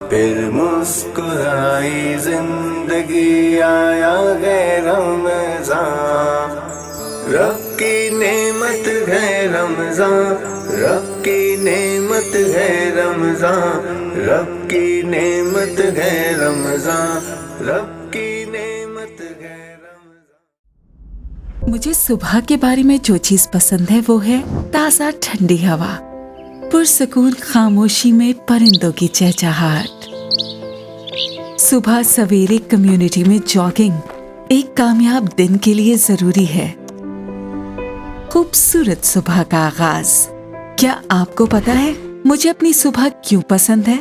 پھر مسکرائی زندگی، آیا ہے رمضان، رب کی نعمت ہے رمضان، رب کی نعمت ہے رمضان، رب کی نعمت ہے رمضان، رب کی نعمت ہے رمضان۔ مجھے صبح کے بارے میں جو چیز پسند ہے وہ ہے تازہ ٹھنڈی ہوا، پرسکون خاموشی میں پرندوں کی چہچہاہٹ۔ صبح سویرے کمیونٹی میں جاگنگ ایک کامیاب دن کے لیے ضروری ہے۔ خوبصورت صبح کا آغاز۔ کیا آپ کو پتا ہے مجھے اپنی صبح کیوں پسند ہے؟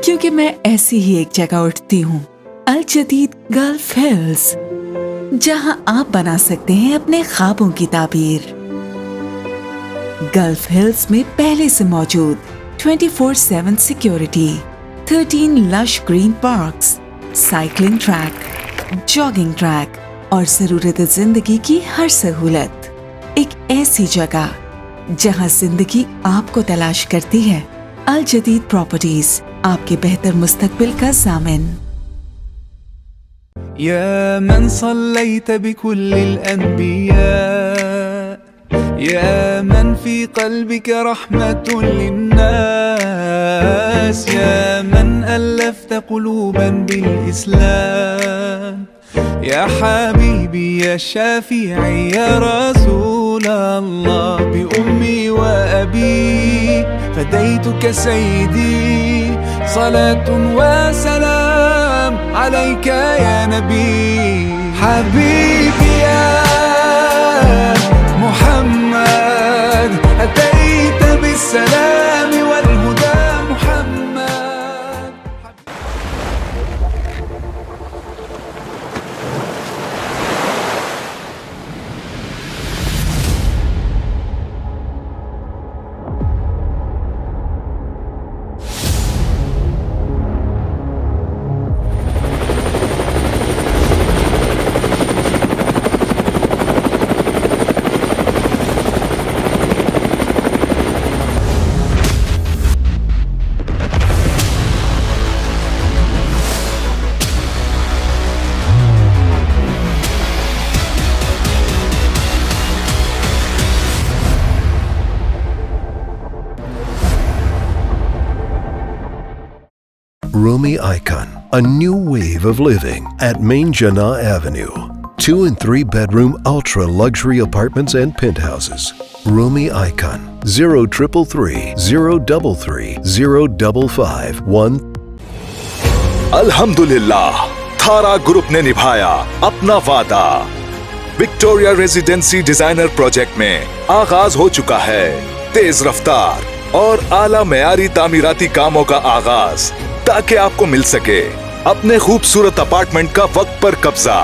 کیونکہ میں ایسی ہی ایک جگہ اٹھتی ہوں، الجدید گلف ہلز، جہاں آپ بنا سکتے ہیں اپنے خوابوں کی تعبیر۔ گلف ہلز میں پہلے سے موجود 24/7 security, 13 lush green parks, cycling track, jogging track اور ضرورت زندگی کی ہر سہولت۔ ایک ایسی جگہ جہاں زندگی آپ کو تلاش کرتی ہے۔ الجدید پراپرٹیز، آپ کے بہتر مستقبل کا ضامن۔ يا من صليت بكل الأنبياء، يا من في قلبك رحمة للناس، يا من ألفت قلوبا بالإسلام، يا حبيبي يا شافعي يا رسول الله، بأمي وأبي فديتك سيدي، صلاة وسلام عليك يا نبي، حبيبي يا محمد، أتيت بالسلام والهدى محمد. Rumi Icon, a new wave of living at Main Jana Avenue. 2 and 3 bedroom ultra luxury apartments and penthouses. Rumi Icon, 0333-033-055-1. الحمدللہ تھارا گروپ نے نبھایا اپنا وعدہ۔ وکٹوریا ریزیڈنسی ڈیزائنر پروجیکٹ میں آغاز ہو چکا ہے تیز رفتار اور اعلیٰ معیاری تعمیراتی کاموں کا آغاز، تاکہ آپ کو مل سکے اپنے خوبصورت اپارٹمنٹ کا وقت پر قبضہ۔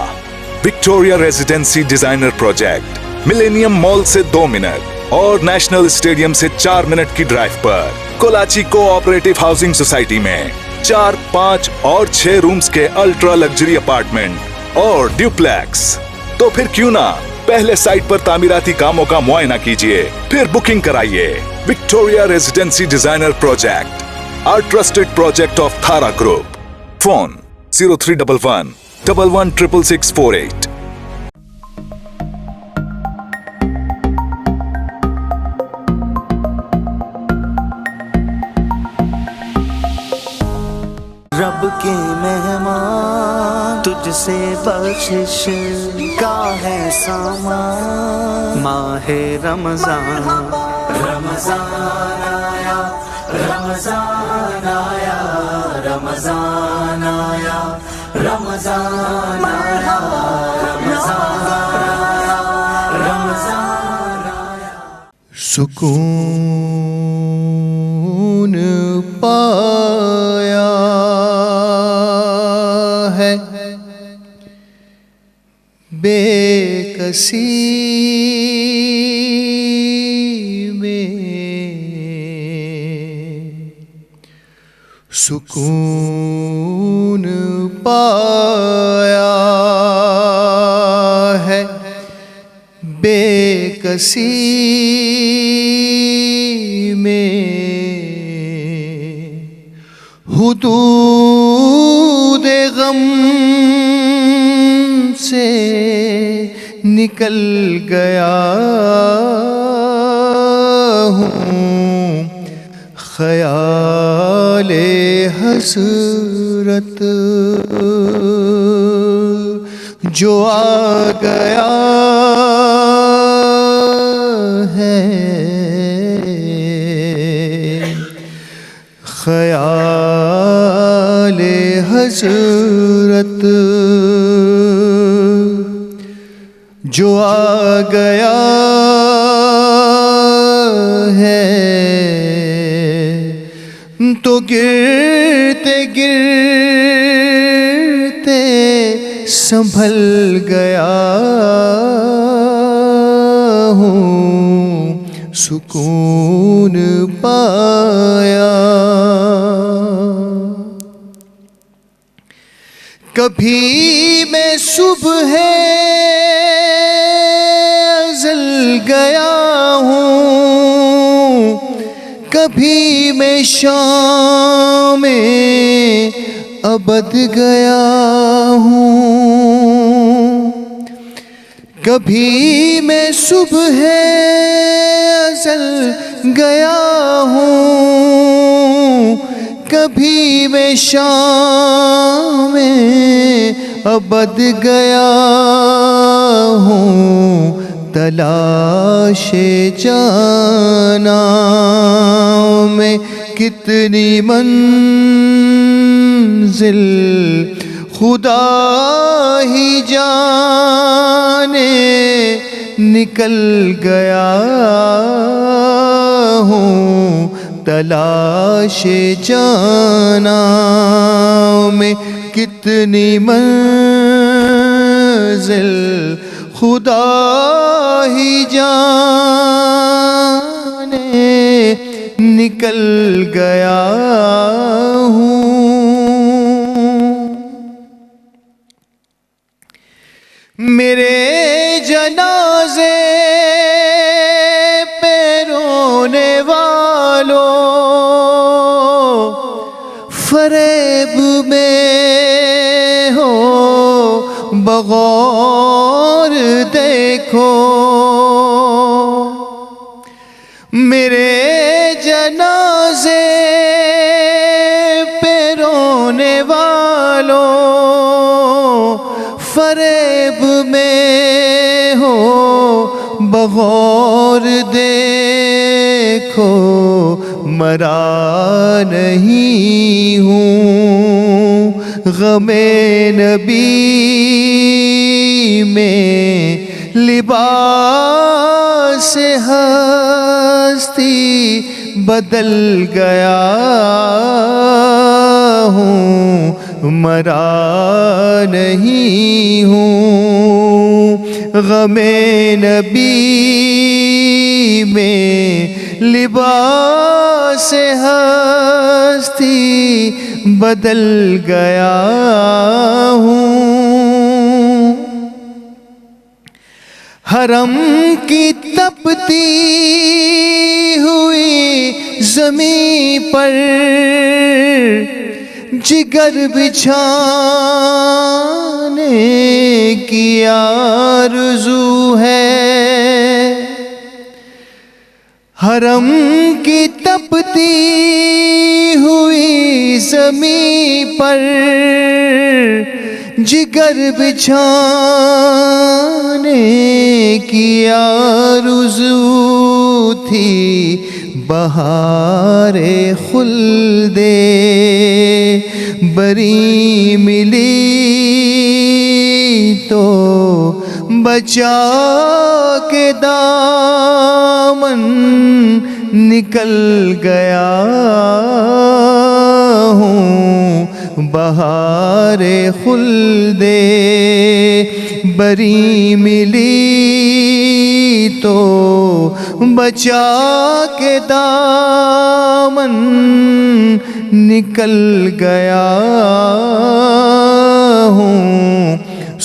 Victoria residency designer project millennium mall سے 2 منٹ اور نیشنل اسٹیڈیم سے 4 منٹ کی ڈرائیو پر، کولاچی کو آپریٹو ہاؤسنگ سوسائٹی میں 4، 5 اور 6 رومز کے الٹرا لگژری اپارٹمنٹ اور ڈیوپلیکس۔ تو پھر کیوں نہ پہلے سائٹ پر تعمیراتی کاموں کا معائنہ کیجیے، پھر بکنگ کرائیے۔ Victoria residency designer project, our trusted project of Thara Group. Phone 0311 116648. رب کے مہمان، تجھ سے بخشش کا ہے سامان، ماہ رمضان، رمضان آیا، رمضان آیا، رمضان آیا، رمضان آیا، رمضان آیا، رمضان آیا۔ سکون پایا ہے بے کسی میں، سکون پایا ہے بے کسی میں، حدود غم سے نکل گیا ہوں، خیال حسرت جو آ گیا ہے، خیال حسرت جو آ گیا ہے، تو گرتے گرتے سنبھل گیا ہوں، سکون پایا۔ کبھی میں صبح ازل گیا ہوں، کبھی میں شام ابد گیا ہوں، کبھی میں صبح ازل گیا ہوں، کبھی میں شام ابد گیا ہوں، تلاش جانا میں کتنی منزل خدا ہی جانے، نکل گیا ہوں، تلاش جانا میں کتنی منزل خدا ہی جانے، نکل گیا ہوں۔ میرے جنازے پہ رونے والوں، فریب میں ہو بغور دیکھو، میرے جنازے پہ رونے والوں، فریب میں ہو بغور دیکھو، مرا نہیں ہوں غم نبی میں، لباس ہستی بدل گیا ہوں، مرا نہیں ہوں غم نبی میں، لباس ہستی بدل گیا ہوں۔ حرم کی تپتی ہوئی زمین پر جگر بچھانے کی آرزو ہے، حرم کی تپتی ہوئی زمین پر جگر بچھانے کی آرزو تھی، بہار خلد بری ملی تو بچا کے دامن نکل گیا ہوں، بہار خلد بری ملی تو بچا کے دامن نکل گیا ہوں،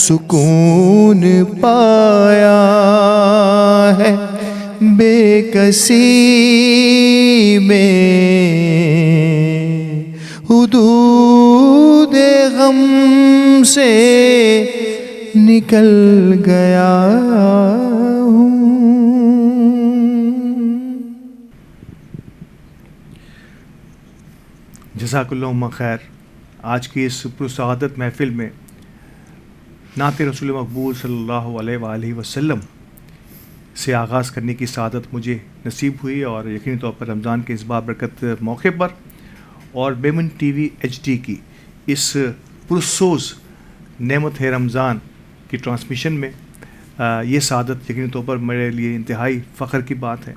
سکون پایا ہے بے کسی میں، حدود غم سے نکل گیا ہوں. جزاک اللہ خیر. آج کی اس پرسعادت محفل میں نعت رسول مقبول صلی اللہ علیہ وآلہ وسلم سے آغاز کرنے کی سعادت مجھے نصیب ہوئی، اور یقینی طور پر رمضان کے اس بابرکت موقع پر اور بیمن ٹی وی HD کی اس پرسوز نعمت ہے رمضان کی ٹرانسمیشن میں یہ سعادت یقینی طور پر میرے لیے انتہائی فخر کی بات ہے.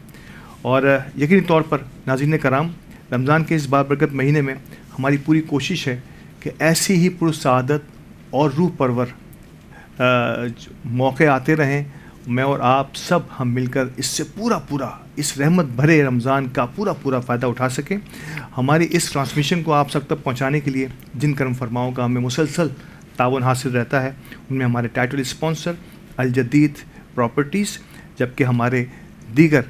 اور یقینی طور پر ناظرین کرام، رمضان کے اس بابرکت مہینے میں ہماری پوری کوشش ہے کہ ایسی ہی پرسعادت اور روح پرور موقع آتے رہیں. میں اور آپ سب ہم مل کر اس سے پورا اس رحمت بھرے رمضان کا پورا فائدہ اٹھا سکیں. ہماری اس ٹرانسمیشن کو آپ تک پہنچانے کے لیے جن کرم فرماؤں کا ہمیں مسلسل تعاون حاصل رہتا ہے، ان میں ہمارے ٹائٹل اسپانسر الجدید پراپرٹیز، جبکہ ہمارے دیگر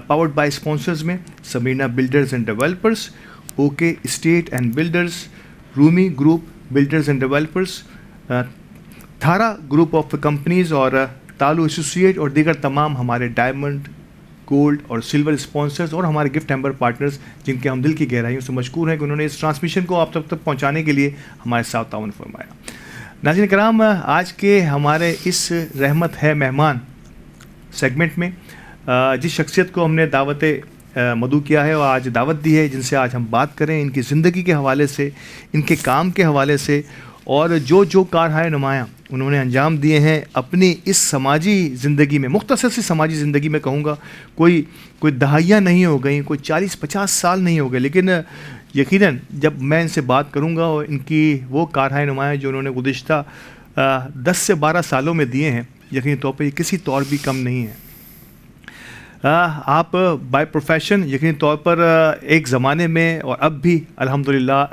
پاورڈ بائی اسپانسرز میں Samina builders and developers, okay estate and builders, Rumi group builders and developers, Thara group of companies اور تالو ایسوسیٹ، اور دیگر تمام ہمارے ڈائمنڈ، گولڈ اور سلور اسپانسرز اور ہمارے گفٹ ہیمبر پارٹنرز، جن کے ہم دل کی گہرائیوں سے مشکور ہیں کہ انہوں نے اس ٹرانسمیشن کو آپ تک پہنچانے کے لیے ہمارے ساتھ تعاون فرمایا. ناظرین کرام، آج کے ہمارے اس رحمت ہے مہمان سیگمنٹ میں جس شخصیت کو ہم نے دعوت مدعو کیا ہے اور آج دعوت دی ہے، جن سے آج ہم بات کریں ان کی زندگی کے حوالے سے، ان کے کام کے حوالے سے، اور جو کارہائے نمایاں انہوں نے انجام دیے ہیں اپنی اس سماجی زندگی میں، مختصر سی سماجی زندگی میں کہوں گا. کوئی دہائیاں نہیں ہو گئیں، کوئی 40-50 سال نہیں ہو گئے، لیکن یقیناً جب میں ان سے بات کروں گا اور ان کی وہ کارہائے نمایاں جو انہوں نے گزشتہ 10 سے 12 سالوں میں دیے ہیں، یقینی طور پر یہ کسی طور بھی کم نہیں ہے. آپ بائی پروفیشن یقینی طور پر ایک زمانے میں اور اب بھی الحمدللہ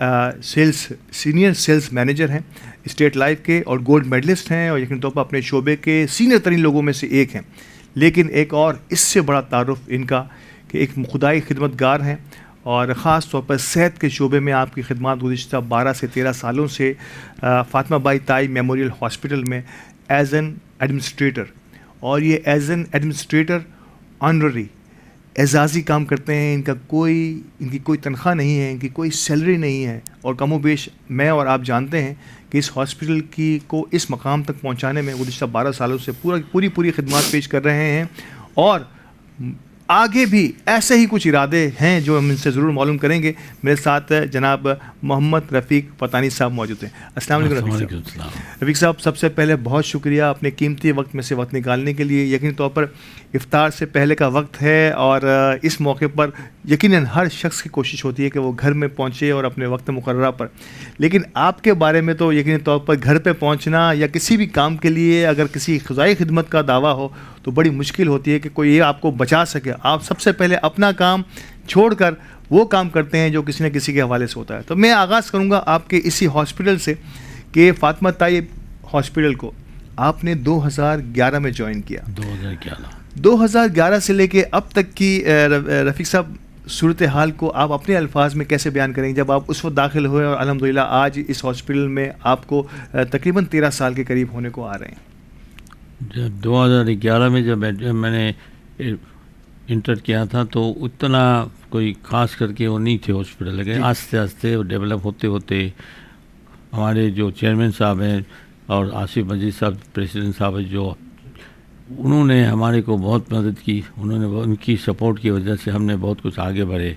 سینئر سیلز مینیجر ہیں اسٹیٹ لائف کے، اور گولڈ میڈلسٹ ہیں، اور یقینی طور پر اپنے شعبے کے سینئر ترین لوگوں میں سے ایک ہیں. لیکن ایک اور اس سے بڑا تعارف ان کا کہ ایک خدائی خدمت گار ہیں، اور خاص طور پر صحت کے شعبے میں آپ کی خدمات گزشتہ 12 سے 13 سالوں سے فاطمہ بائی تائی میموریل ہاسپٹل میں ایز این ایڈمنسٹریٹر، اور یہ ایز این ایڈمنسٹریٹر آنرری اعزازی کام کرتے ہیں. ان کی کوئی تنخواہ نہیں ہے، ان کی کوئی سیلری نہیں ہے، اور کم و بیش میں اور آپ جانتے ہیں کہ اس ہاسپٹل کو اس مقام تک پہنچانے میں گزشتہ 12 سالوں سے پوری خدمات پیش کر رہے ہیں، اور آگے بھی ایسے ہی کچھ ارادے ہیں جو ہم ان سے ضرور معلوم کریں گے. میرے ساتھ جناب محمد رفیق پتانی صاحب موجود ہیں. السلام علیکم رفیق صاحب. رفیق صاحب، سب سے پہلے بہت شکریہ اپنے قیمتی وقت میں سے وقت نکالنے کے لیے. یقینی طور پر افطار سے پہلے کا وقت ہے، اور اس موقع پر یقیناً ہر شخص کی کوشش ہوتی ہے کہ وہ گھر میں پہنچے اور اپنے وقت مقررہ پر، لیکن آپ کے بارے میں تو یقینی طور پر گھر پہ پہنچنا یا کسی بھی کام کے لیے اگر کسی خدائی خدمت کا دعویٰ ہو تو بڑی مشکل ہوتی ہے کہ کوئی یہ آپ کو بچا سکے. آپ سب سے پہلے اپنا کام چھوڑ کر وہ کام کرتے ہیں جو کسی نہ کسی کے حوالے سے ہوتا ہے. تو میں آغاز کروں گا آپ کے اسی ہاسپٹل سے کہ فاطمہ طیب ہاسپٹل کو آپ نے 2011 میں جوائن کیا. 2011 سے لے کے اب تک کی رفیق صاحب صورتحال کو آپ اپنے الفاظ میں کیسے بیان کریں گے جب آپ اس وقت داخل ہوئے اور الحمدللہ آج اس ہاسپٹل میں آپ کو تقریباً 13 سال کے قریب ہونے کو آ رہے ہیں؟ جب 2011 میں جب میں نے انٹر کیا تھا تو اتنا کوئی خاص کر کے وہ نہیں تھے ہاسپٹل لگے. آہستہ آہستہ ڈیولپ ہوتے ہوتے ہمارے جو چیئرمین صاحب ہیں اور آصف مجید صاحب پریسیڈنٹ صاحب جو انہوں نے ہمارے کو بہت مدد کی. ان کی سپورٹ کی وجہ سے ہم نے بہت کچھ آگے بڑھے.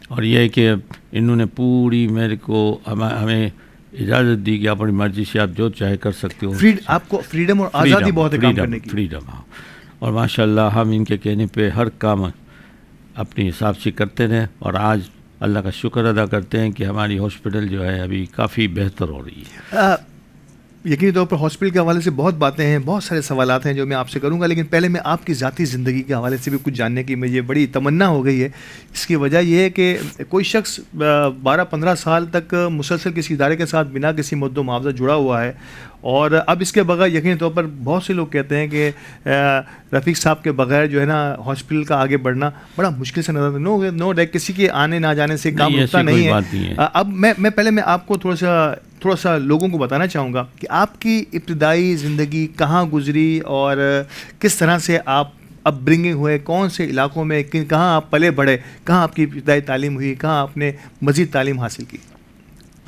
اور یہ ہے کہ انہوں نے پوری میرے کو ہمیں اجازت دی کہ اپنی مرضی سے آپ جو چاہے کر سکتے ہو. آپ کو فریڈم اور آزادی بہت ہے کام کرنے کی. فریڈم، ہاں. اور ماشاءاللہ ہم ان کے کہنے پہ ہر کام اپنی حساب سے کرتے رہے، اور آج اللہ کا شکر ادا کرتے ہیں کہ ہماری ہاسپٹل جو ہے ابھی کافی بہتر ہو رہی ہے. یقینی طور پر ہاسپٹل کے حوالے سے بہت باتیں ہیں, بہت سارے سوالات ہیں جو میں آپ سے کروں گا, لیکن پہلے میں آپ کی ذاتی زندگی کے حوالے سے بھی کچھ جاننے کی مجھے بڑی تمنا ہو گئی ہے. اس کی وجہ یہ ہے کہ کوئی شخص 12-15 سال تک مسلسل کسی ادارے کے ساتھ بنا کسی مد و معاوضہ جڑا ہوا ہے, اور اب اس کے بغیر یقینی طور پر بہت سے لوگ کہتے ہیں کہ رفیق صاحب کے بغیر جو ہے نا ہاسپٹل کا آگے بڑھنا بڑا مشکل سے نظر نو ڈیک کسی کے آنے نہ جانے سے کام رکتا نہیں ہے. اب میں پہلے میں آپ کو تھوڑا سا لوگوں کو بتانا چاہوں گا کہ آپ کی ابتدائی زندگی کہاں گزری اور کس طرح سے آپ اپ برنگنگ ہوئے, کون سے علاقوں میں, کہاں آپ پلے بڑھے, کہاں آپ کی ابتدائی تعلیم ہوئی, کہاں آپ نے مزید تعلیم حاصل کی.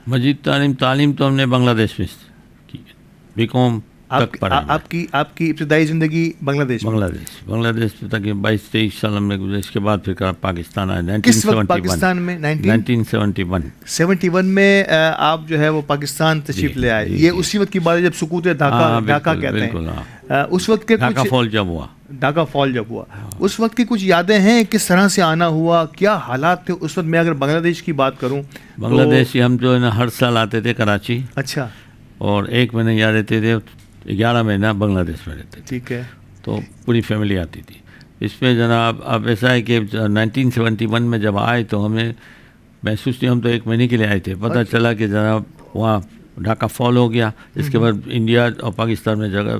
مزید تعلیم تو ہم نے بنگلہ دیش میں کی, بی کام تک پڑھا. آپ کی ابتدائی زندگی بنگلہ دیش تک 22-23 سال ہم نے گزرے. اس کے بعد پھر پاکستان آئے. کس وقت پاکستان میں؟ 1971 میں آپ جو ہے وہ پاکستان تشریف لے آئے. یہ اسی وقت کی بات ہے جب سقوط ڈھاکہ کہتے ہیں, اس وقت کے ڈھاکہ فال جب ہوا, اس وقت کی کچھ یادیں ہیں کس طرح سے آنا ہوا, کیا حالات تھے اس وقت؟ میں اگر بنگلہ دیش کی بات کروں, بنگلہ دیش ہم جو ہے نا ہر سال آتے تھے کراچی. اچھا. اور 1 مہینہ یہاں رہتے تھے, 11 مہینہ بنگلہ دیش میں رہتے تھے. ٹھیک ہے. تو پوری فیملی آتی تھی. اس میں جناب اب ایسا ہے کہ 1971 میں جب آئے تو ہمیں محسوس نہیں, ہم تو 1 مہینے کے لیے آئے تھے. پتہ چلا کہ جناب وہاں ڈھاکہ فال ہو گیا. اس کے بعد انڈیا اور پاکستان میں جگہ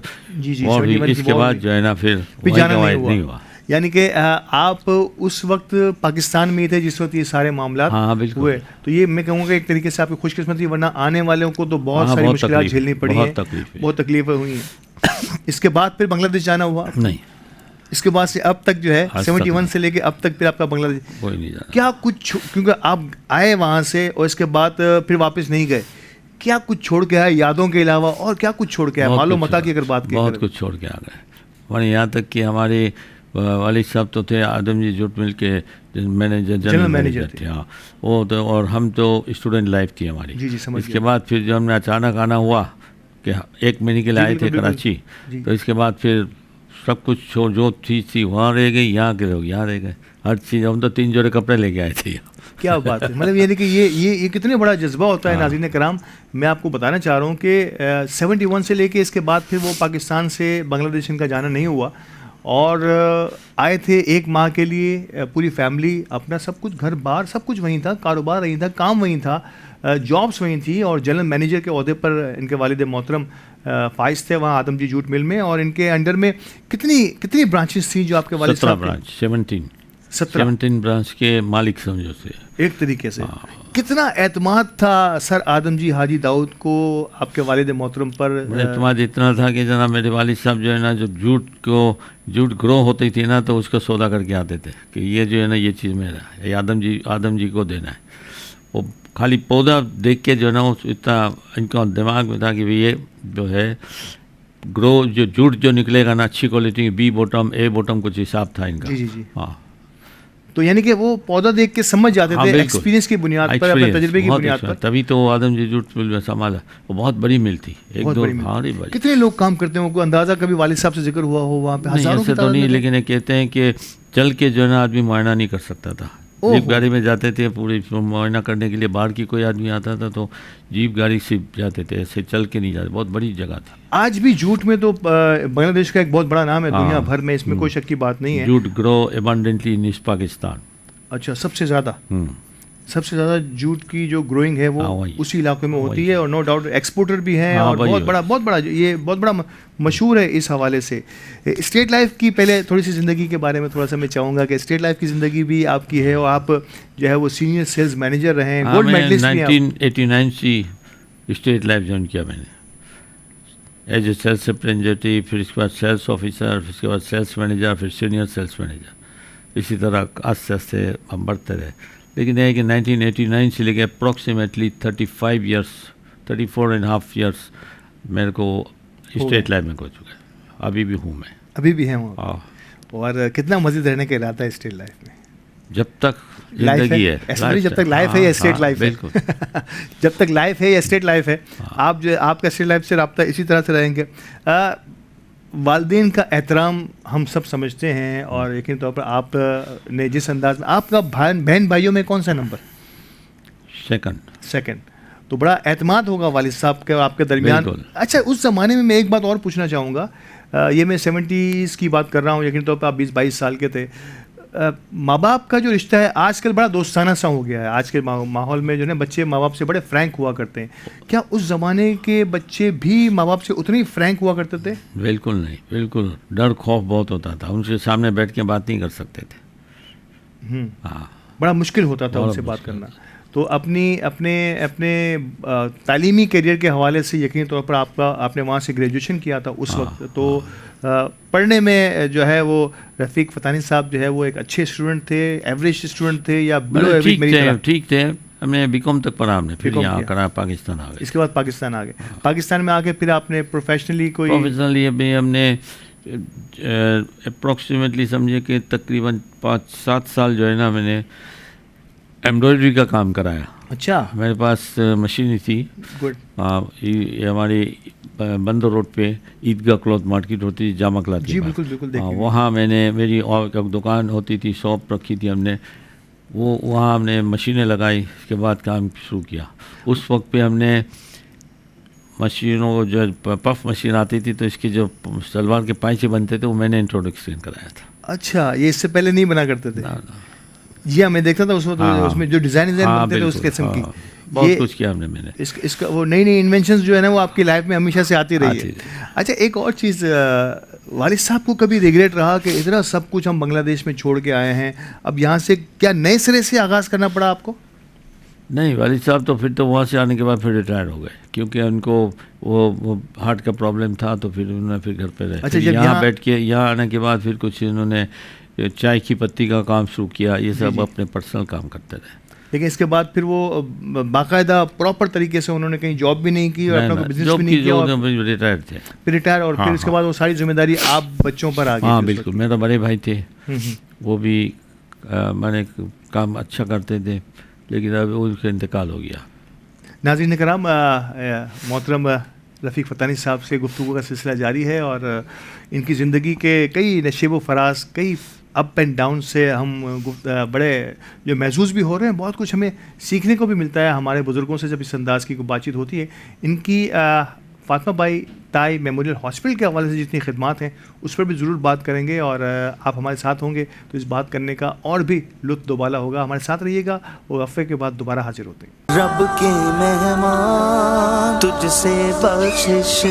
اور بھی, اس کے بعد جو ہے نا پھر نہیں ہوا. یعنی کہ آپ اس وقت پاکستان میں ہی تھے جس وقت یہ سارے معاملات ہوئے. تو یہ میں کہوں گا ایک طریقے سے آپ کی خوش قسمتی, ورنہ آنے والوں کو تو بہت ساری مشکلات جھیلنی پڑی ہیں, بہت تکلیفیں ہوئی ہیں. اس کے بعد پھر بنگلہ دیش جانا ہوا؟ نہیں. اس کے بعد سے اب تک جو ہے 71 سے لے کے اب تک پھر آپ کا بنگلہ دیش کوئی نہیں جانا. کیا کچھ, کیونکہ آپ آئے وہاں سے اور اس کے بعد پھر واپس نہیں گئے, کیا کچھ چھوڑ کے آئے یادوں کے علاوہ, اور کیا کچھ چھوڑ کے آئے مال و متاع کی اگر بات کریں؟ بہت کچھ چھوڑ کے آ گئے. اور یہاں تک کہ ہمارے والد صاحب تو تھے آدم جی جوٹ مل کے جنرل مینیجر تھے. ہاں وہ تو, اور ہم تو اسٹوڈنٹ لائف تھی ہماری. اس کے بعد پھر جو ہم نے اچانک آنا ہوا کہ 1 مہینے کے لیے آئے تھے کراچی, تو اس کے بعد پھر سب کچھ جو چیز تھی وہاں رہ گئی, یہاں کے لوگ یہاں رہ گئے. ہر چیز, ہم تو 3 جوڑے کپڑے لے کے آئے تھے. کیا بات ہے, مطلب یہ کہ یہ کتنے بڑا جذبہ ہوتا ہے. ناظرین کرام, میں آپ کو بتانا چاہ رہا ہوں کہ 71 سے لے کے اس کے بعد پھر وہ پاکستان سے بنگلہ دیش ان کا جانا نہیں ہوا, اور آئے تھے 1 ماہ کے لیے, پوری فیملی, اپنا سب کچھ گھر بار سب کچھ وہیں تھا, کاروبار وہیں تھا, کام وہیں تھا, جابس وہیں تھی, اور جنرل مینیجر کے عہدے پر ان کے والد محترم فائز تھے وہاں آدم جی جوٹ مل میں. اور ان کے انڈر میں کتنی برانچز تھیں جو آپ کے والد صاحب؟ 17 برانچ کے مالک سمجھو سے ایک طریقے سے. کتنا اعتماد تھا سر آدم جی حاجی داؤد کو آپ کے والد محترم پر؟ اعتماد اتنا تھا کہ جناب میرے والد صاحب جو ہے نا, جو جوٹ گرو ہوتی تھی نا, تو اس کو سودا کر کے آتے تھے کہ یہ جو ہے نا یہ چیز میرا ہے, یہ آدم جی کو دینا ہے. وہ خالی پودا دیکھ کے جو ہے نا اتنا ان کا دماغ میں تھا کہ یہ جو ہے گرو جو جوٹ جو نکلے گا نا اچھی quality, B bottom A bottom کچھ حساب تھا ان کا. ہاں, تو یعنی کہ وہ پودا دیکھ کے سمجھ جاتے تھے ایکسپیرینس کی بنیاد پر, اپنے تجربے کی بنیاد پر. تبھی تو آدم جی جوٹ مل میں سنبھالا. وہ بہت بڑی مل تھی. کتنے لوگ کام کرتے ہیں, کوئی اندازہ کبھی والد صاحب سے ذکر ہوا ہو وہاں پہ؟ ایسے تو نہیں, لیکن یہ کہتے ہیں کہ چل کے جو ہے نا آدمی معائنہ نہیں کر سکتا تھا. جیپ گاڑی میں جاتے تھے پوری معائنہ کرنے کے لیے. باہر کی کوئی آدمی آتا تھا تو جیپ گاڑی سے جاتے تھے, ایسے چل کے نہیں جاتے. بہت بڑی جگہ تھی. آج بھی جوٹ میں تو بنگلہ دیش کا ایک بہت بڑا نام ہے دنیا بھر میں, اس میں کوئی شک کی بات نہیں ہے. جوٹ گرو ایبنڈنٹلی ان پاکستان. اچھا, سب سے زیادہ جوٹ کی جو گروئنگ ہے وہ اسی علاقے میں ہوتی ہے, اور نو ڈاؤٹ ایکسپورٹر بھی ہیں, اور بہت بڑا یہ بہت بڑا مشہور ہے اس حوالے سے. اسٹیٹ لائف کی پہلے تھوڑی سی زندگی کے بارے میں تھوڑا سا میں چاہوں گا کہ اسٹیٹ لائف کی زندگی بھی آپ کی ہے, اور آپ جو ہے وہ سینئر سیلز مینیجر رہے ہیں, گولڈ میڈلسٹ بھی ہیں. 1989 سے اسٹیٹ لائف جوائن کیا میں نے ایز اے سیلس ریپرزینٹیٹیو, پھر اس کے بعد سیلس آفیسر, پھر اس کے بعد سیلس مینیجر, پھر سینئر سیلس مینیجر. اسی طرح آہستہ آہستہ ہم بڑھتے رہے. لیکن یہ ہے کہ 1989 سے لے کے اپروکسیمیٹلی 34.5 ایئرس میرے کو اسٹیٹ لائف میں ہو چکا ہے. ابھی بھی ہوں میں. ابھی بھی ہیں وہاں. اور کتنا مزید رہنے کا ارادہ ہے اسٹیٹ لائف میں؟ جب تک زندگی ہے, جب تک لائف ہے یا اسٹیٹ لائف ہے. جب تک لائف ہے یا اسٹیٹ لائف ہے, آپ جو آپ کا اسٹیٹ لائف سے رابطہ اسی طرح سے رہیں گے. والدین کا احترام ہم سب سمجھتے ہیں, اور یقینی طور پر آپ نے جس انداز میں, آپ کا بہن بھائیوں میں کون سا نمبر؟ سیکنڈ. تو بڑا اعتماد ہوگا والد صاحب کے اور آپ کے درمیان. بالکل. اچھا اس زمانے میں ایک بات اور پوچھنا چاہوں گا, یہ میں 70s کی بات کر رہا ہوں, یقینی طور پہ آپ 20-22 سال کے تھے. ماں باپ کا جو رشتہ ہے آج کل بڑا دوستانہ سا ہو گیا ہے. آج کے ماحول میں جو ہے بچے ماں باپ سے بڑے فرینک ہوا کرتے ہیں. کیا اس زمانے کے بچے بھی ماں باپ سے اتنے ہی فرینک ہوا کرتے تھے؟ بالکل نہیں, بالکل ڈر خوف بہت ہوتا تھا, ان کے سامنے بیٹھ کے بات نہیں کر سکتے تھے. ہاں, بڑا مشکل ہوتا تھا ان سے بات کرنا. تو اپنے تعلیمی کیریئر کے حوالے سے یقینی طور پر آپ نے وہاں سے گریجویشن کیا تھا اس وقت, تو پڑھنے میں جو ہے وہ رفیق فتانی صاحب جو ہے وہ ایک اچھے اسٹوڈنٹ تھے, ایوریج اسٹوڈنٹ تھے یا بلو ایوریج؟ میری طرح ٹھیک تھے. ہم نے BCom تک پڑھا, ہم نے پھر یہاں کرا, پاکستان آ گئے. اس کے بعد پاکستان آ گئے. پاکستان میں آ کے پھر آپ نے پروفیشنلی ابھی ہم نے اپروکسیمیٹلی سمجھے کہ تقریباً 5-7 سال جو ہے نا میں نے ایمبرائڈری کا کام کرایا. اچھا, میرے پاس مشین تھی. گڈ. یہ ہماری بندر روڈ پہ عیدگاہ کلوتھ مارکیٹ ہوتی تھی, جامع کلاتھ. جی بالکل بالکل. وہاں میں نے میری اور دکان ہوتی تھی, شاپ رکھی تھی ہم نے, وہاں ہم نے مشینیں لگائی. اس کے بعد کام شروع کیا. اس وقت پہ ہم نے مشینوں کو جو پف مشین آتی تھی تو اس کے جو شلوار کے پائچے بنتے تھے وہ میں نے انٹروڈکشن کرایا تھا. اچھا, یہ اس سے پہلے نہیں بنا کرتے تھے؟ جی ہاں, میں دیکھتا تھا اس وقت اس میں جو ڈیزائن بنتے تھے اس قسم کی. بہت کچھ کیا ہم نے. میں نے اس کا وہ نئی انوینشنز جو ہے نا وہ آپ کی لائف میں ہمیشہ سے آتی رہی ہے. اچھا, ایک اور چیز, والد صاحب کو کبھی ریگریٹ رہا کہ اتنا سب کچھ ہم بنگلہ دیش میں چھوڑ کے آئے ہیں, اب یہاں سے کیا نئے سرے سے آغاز کرنا پڑا آپ کو؟ نہیں, والد صاحب تو پھر تو وہاں سے آنے کے بعد پھر ریٹائر ہو گئے, کیونکہ ان کو وہ ہارٹ کا پرابلم تھا, تو پھر انہوں نے پھر گھر پہ رہے. اچھا, یہاں بیٹھ کے یہاں آنے کے بعد پھر کچھ انہوں نے چائے کی پتی کا کام شروع کیا. یہ سب اپنے پرسنل کام کرتے رہے. لیکن اس کے بعد پھر وہ باقاعدہ پراپر طریقے سے انہوں نے کہیں جاب بھی نہیں کی اور اپنا بزنس بھی نہیں کیا, ریٹائر تھے. پھر ریٹائر, اور پھر اس کے بعد وہ ساری ذمہ داری آپ بچوں پر آ گئی. ہاں بالکل. میرا بڑے بھائی تھے, وہ بھی میں نے کام اچھا کرتے تھے, لیکن اب ان کا انتقال ہو گیا. ناظرین کرام, محترم رفیق فتانی صاحب سے گفتگو کا سلسلہ جاری ہے, اور ان کی زندگی کے کئی نشیب و فراز, کئی اپ اینڈ ڈاؤن سے ہم بڑے جو محظوظ بھی ہو رہے ہیں. بہت کچھ ہمیں سیکھنے کو بھی ملتا ہے ہمارے بزرگوں سے جب اس انداز کی کوئی بات چیت ہوتی ہے. ان کی فاطمہ بائی تائی میموریل ہاسپٹل کے حوالے سے جتنی خدمات ہیں اس پر بھی ضرور بات کریں گے, اور آپ ہمارے ساتھ ہوں گے تو اس بات کرنے کا اور بھی لطف دوبالا ہوگا. ہمارے ساتھ رہیے گا, اور وقفے کے بعد دوبارہ حاضر ہوتے ہیں. رب کے مہمان تجھ سے بخشش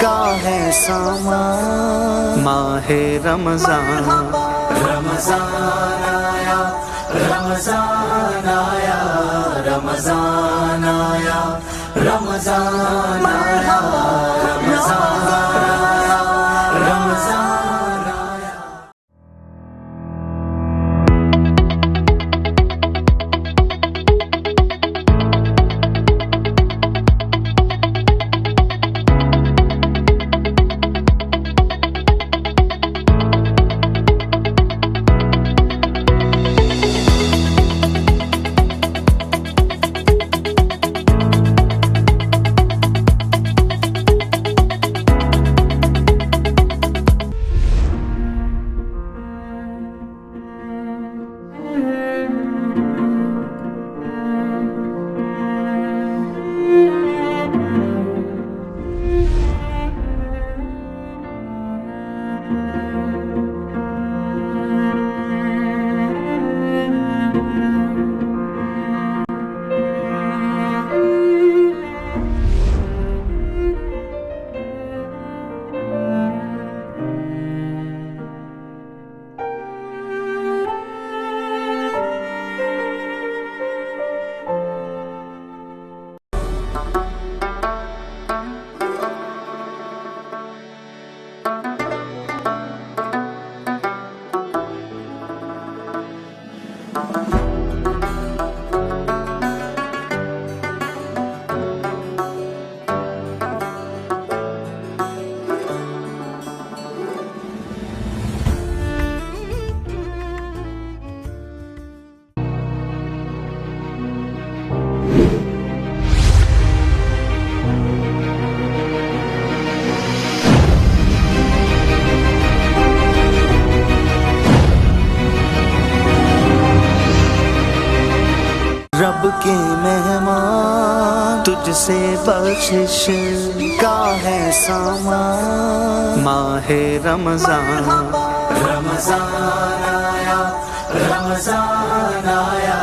کا ہے سامان, ماہ رمضان رمضان آیا, رمضان آیا, رمضان آیا, رمضان آیا, رمضان آیا, رمضان آیا. تجھ سے بخشش کا ہے سامان ماہ رمضان رمضان آیا رمضان آیا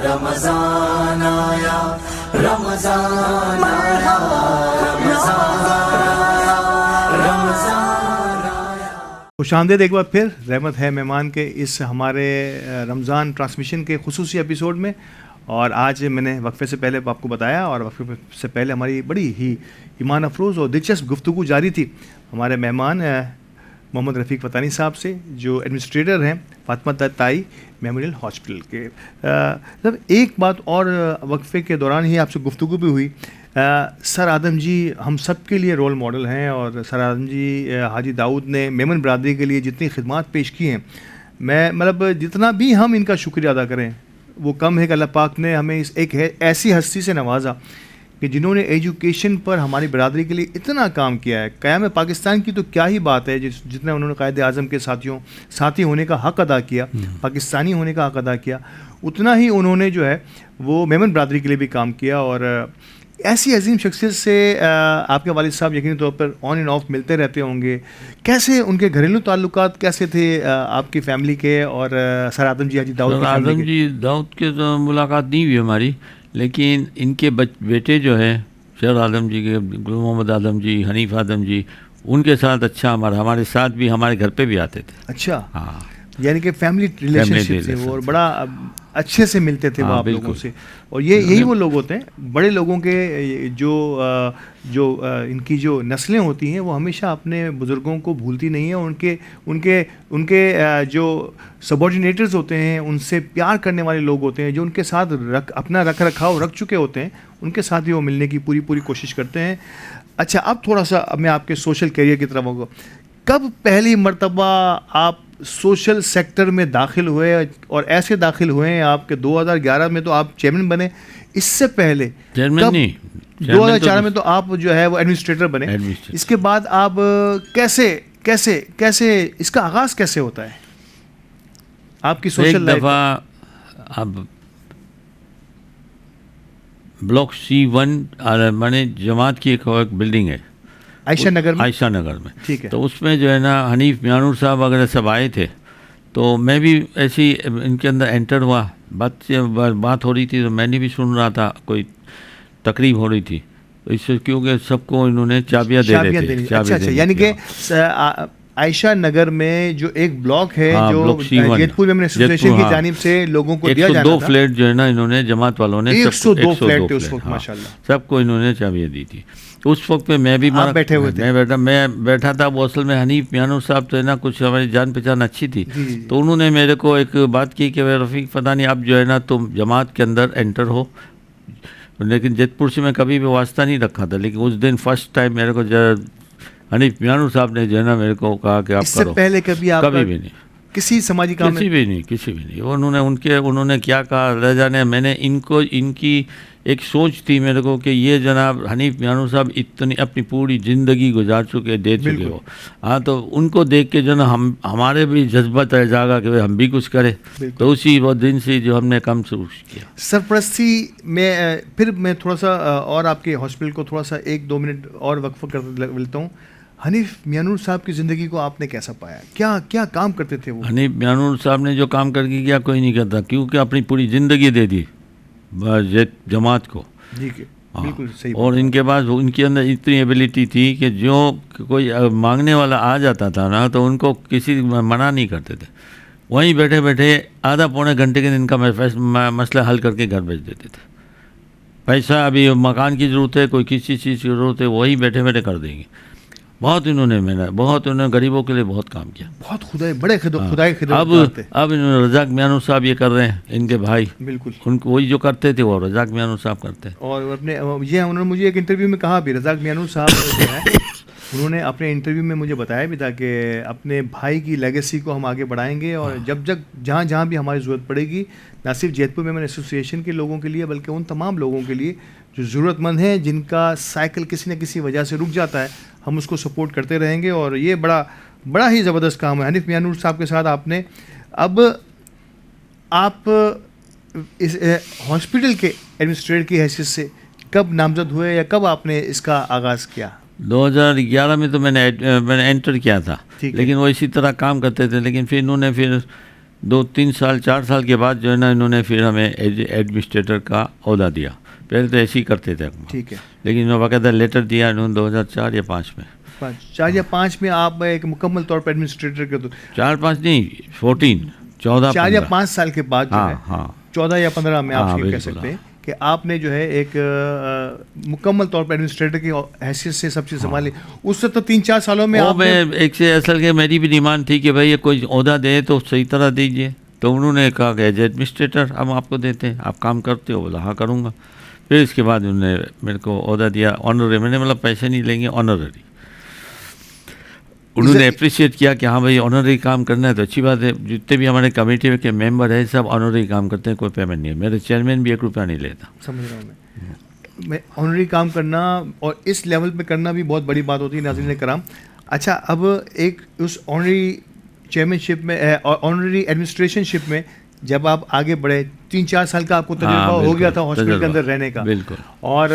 رمضان آیا رمضان آیا رمضان آیا رمضان آیا. خوش آمدید ایک بار پھر رحمت ہے مہمان کے اس ہمارے رمضان ٹرانسمیشن کے خصوصی ایپیسوڈ میں. اور آج میں نے وقفے سے پہلے آپ کو بتایا اور وقفے سے پہلے ہماری بڑی ہی ایمان افروز اور دلچسپ گفتگو جاری تھی ہمارے مہمان محمد رفیق فتانی صاحب سے جو ایڈمنسٹریٹر ہیں فاطمہ تائی میموریل ہاسپٹل کے. ایک بات اور وقفے کے دوران ہی آپ سے گفتگو بھی ہوئی. سر آدم جی ہم سب کے لیے رول ماڈل ہیں اور سر آدم جی حاجی داؤد نے میمن برادری کے لیے جتنی خدمات پیش کی ہیں میں مطلب جتنا بھی ہم ان کا شکریہ ادا کریں وہ کم ہے کہ اللہ پاک نے ہمیں اس ایک ایسی ہستی سے نوازا کہ جنہوں نے ایجوکیشن پر ہماری برادری کے لیے اتنا کام کیا ہے. قیام پاکستان کی تو کیا ہی بات ہے جتنا انہوں نے قائد اعظم کے ساتھی ہونے کا حق ادا کیا, پاکستانی ہونے کا حق ادا کیا, اتنا ہی انہوں نے جو ہے وہ میمن برادری کے لیے بھی کام کیا. اور ایسی عظیم شخصیت سے آپ کے والد صاحب یقینی طور پر آن اینڈ آف ملتے رہتے ہوں گے. کیسے ان کے گھریلو تعلقات کیسے تھے آپ کی فیملی کے اور سر آدم جی حاجی داؤد آدم جی داؤد کے تو ملاقات نہیں ہوئی ہماری, لیکن ان کے بیٹے جو ہیں شیر آدم جی کے گل محمد آدم جی, حنیف آدم جی, ان کے ساتھ اچھا ہمارے ساتھ بھی ہمارے گھر پہ بھی آتے تھے. اچھا ہاں, یعنی کہ فیملی ریلیشن شپ سے وہ اور بڑا اچھے سے ملتے تھے وہ آپ لوگوں سے. اور یہی وہ لوگ ہوتے ہیں بڑے لوگوں کے جو ان کی جو نسلیں ہوتی ہیں وہ ہمیشہ اپنے بزرگوں کو بھولتی نہیں ہیں. ان کے جو سبارڈینیٹرز ہوتے ہیں ان سے پیار کرنے والے لوگ ہوتے ہیں جو ان کے ساتھ اپنا رکھ رکھاؤ رکھ چکے ہوتے ہیں ان کے ساتھ بھی وہ ملنے کی پوری کوشش کرتے ہیں. اچھا اب تھوڑا سا میں آپ کے سوشل کیریئر کی طرف ہوگا. کب پہلی مرتبہ آپ سوشل سیکٹر میں داخل ہوئے اور ایسے داخل ہوئے ہیں آپ کے 2011 میں تو آپ چیئرمین بنے, اس سے پہلے 2004 میں تو آپ جو ہے وہ ایڈمنسٹریٹر بنے. اس کے بعد آپ کیسے اس کا آغاز کیسے ہوتا ہے آپ کی سوشل لائف؟ ایک دفعہ اب بلاک C1 میں جماعت کی ایک بلڈنگ ہے عائشہ نگر میں, ٹھیک ہے, تو اس میں جو ہے نا حنیف میانور صاحب وغیرہ سب آئے تھے تو میں بھی ایسی ان کے اندر انٹر ہوا. بات ہو رہی تھی تو میں نے بھی سن رہا تھا, کوئی تقریب ہو رہی تھی اس سے, کیونکہ سب کو انہوں نے چابیاں دے دی. اچھا, یعنی کہ عائشہ نگر میں جو ایک بلاک ہے جو جیت پور میں ایسوسیشن کی جانب سے لوگوں کو دیا جانا تھا, 102 فلیٹ جو ہے نا انہوں نے جماعت والوں نے 102 فلیٹ تھے اس وقت ماشاءاللہ سب کو انہوں نے چابیاں دی تھی. اس وقت پہ میں بھی بیٹھے ہوئے تھے, میں بیٹھا تھا. وہ اصل میں حنیف میانور صاحب تو ہے نا کچھ ہماری جان پہچان اچھی تھی, تو انہوں نے میرے کو ایک بات کی کہ رفیق فتانی اب جو ہے نا تم جماعت کے اندر انٹر ہو. لیکن جیت پور سے میں کبھی بھی واسطہ نہیں رکھا تھا, لیکن اس دن فرسٹ ٹائم میرے کو حنیف میانور صاحب نے جو ہے نا میرے کو کہا کہ آپ اس سے پہلے کبھی بھی نہیں کسی سماجی کام کسی بھی نہیں. انہوں نے کیا کہا رہ جانے. میں نے ان کی ایک سوچ تھی میرے کو کہ یہ جناب حنیف میانور صاحب اتنی اپنی پوری زندگی گزار چکے دے چکے ہو, ہاں, تو ان کو دیکھ کے جو نا ہمارے بھی جذبہ رہ جاگا کہ ہم بھی کچھ کریں. تو اسی وہ دن سے جو ہم نے کام شروع کیا. سرپرستی میں پھر میں تھوڑا سا اور آپ کے ہاسپٹل کو تھوڑا سا 1-2 منٹ اور وقفہ کر لیتا ہوں. حنیف میانور صاحب کی زندگی کو آپ نے کیسا پایا, کیا کام کرتے تھے وہ؟ حنیف میانور صاحب نے جو کام کر کے کیا کوئی نہیں کرتا, کیونکہ اپنی پوری زندگی دے دی جماعت کو. جی بالکل صحیح. اور ان کے بعد ان کے اندر اتنی ایبلٹی تھی کہ جو کوئی مانگنے والا آ جاتا تھا نا تو ان کو کسی منع نہیں کرتے تھے, وہیں بیٹھے بیٹھے آدھا پونے گھنٹے کے دن کا مسئلہ حل کر کے گھر بھیج دیتے تھے. پیسہ ابھی مکان کی ضرورت ہے, کوئی کسی چیز کی ضرورت ہے, وہی بیٹھے بیٹھے کر دیں گے. بہت انہوں نے غریبوں کے لیے بہت کام کیا, بہت خدائی خدمت. اب انہوں نے رزاق میانور صاحب یہ کر رہے ہیں, ان کے بھائی بالکل ان کو وہی جو کرتے تھے وہ رزاق میانور صاحب کرتے ہیں. اور اپنے انہوں نے مجھے ایک انٹرویو میں کہا بھی, رزاق میانور صاحب جو ہے انہوں نے اپنے انٹرویو میں مجھے بتایا بھی تھا کہ اپنے بھائی کی لیگیسی کو ہم آگے بڑھائیں گے, اور جہاں بھی ہماری ضرورت پڑے گی, نہ صرف جیت پور میمن ایسوسیشن کے لوگوں کے لیے بلکہ ان تمام لوگوں کے لیے جو ضرورت مند ہیں جن کا سائیکل کسی نہ کسی وجہ سے رک جاتا ہے, ہم اس کو سپورٹ کرتے رہیں گے. اور یہ بڑا ہی زبردست کام ہے. حنیف میانور صاحب کے ساتھ آپ نے اب آپ اس ہاسپٹل کے ایڈمنسٹریٹر کی حیثیت سے کب نامزد ہوئے یا کب آپ نے اس کا آغاز کیا؟ 2011 میں تو میں نے انٹر کیا تھا، لیکن وہ اسی طرح کام کرتے تھے، لیکن پھر انہوں نے 2-3 سال 4 سال کے بعد جو ہے نا انہوں نے پھر ہمیں ایڈمنسٹریٹر کا عہدہ دیا. پہلے تو ایسے ہی کرتے تھے، ٹھیک ہے، لیکن میں باقاعدہ لیٹر دیا انہوں نے 2004 یا 5 میں. 4 یا 5 میں آپ ایک مکمل طور پر ایڈمنسٹریٹر کے 4-5 نہیں 14 4 یا 5 سال کے بعد جو ہے ہاں 14 یا 15 میں آپ یہ کہہ سکتے ہیں کہ آپ نے جو ہے ایک مکمل طور پر ایڈمنسٹریٹر کی حیثیت سے سب چیز سنبھالی. اس سے تو 3-4 سالوں میں آپ ایک سے اصل کے میری بھی ڈیمانڈ تھی کہ بھائی یہ کوئی عہدہ دے تو صحیح طرح دیجیے، تو انہوں نے کہا کہ ایز ایڈمنسٹریٹر ہم آپ کو دیتے ہیں، آپ کام کرتے ہو؟ بولا ہاں کروں گا. پھر اس کے بعد انہوں نے میرے کو عہدہ دیا آنرری. میں نے بولا پیسے نہیں لیں گے، آنرری. انہوں نے اپریشیٹ کیا کہ ہاں بھائی آنرری کام کرنا ہے تو اچھی بات ہے. جتنے بھی ہمارے کمیٹی کے ممبر ہیں سب آنرری کام کرتے ہیں، کوئی پیمنٹ نہیں ہے. میرے چیئرمین بھی 1 روپیہ نہیں لیتا. سمجھ رہا ہوں میں آنرری کام کرنا اور اس لیول پہ کرنا بھی بہت بڑی بات ہوتی ہے ناظرین کرام. اچھا، اب ایک اس آنرری چیئرمین شپ میں آنرری ایڈمنسٹریشن شپ میں جب آپ آگے بڑھے 3-4 سال کا آپ کو تجربہ ہو گیا تھا ہاسپٹل کے اندر رہنے کا، بالکل. اور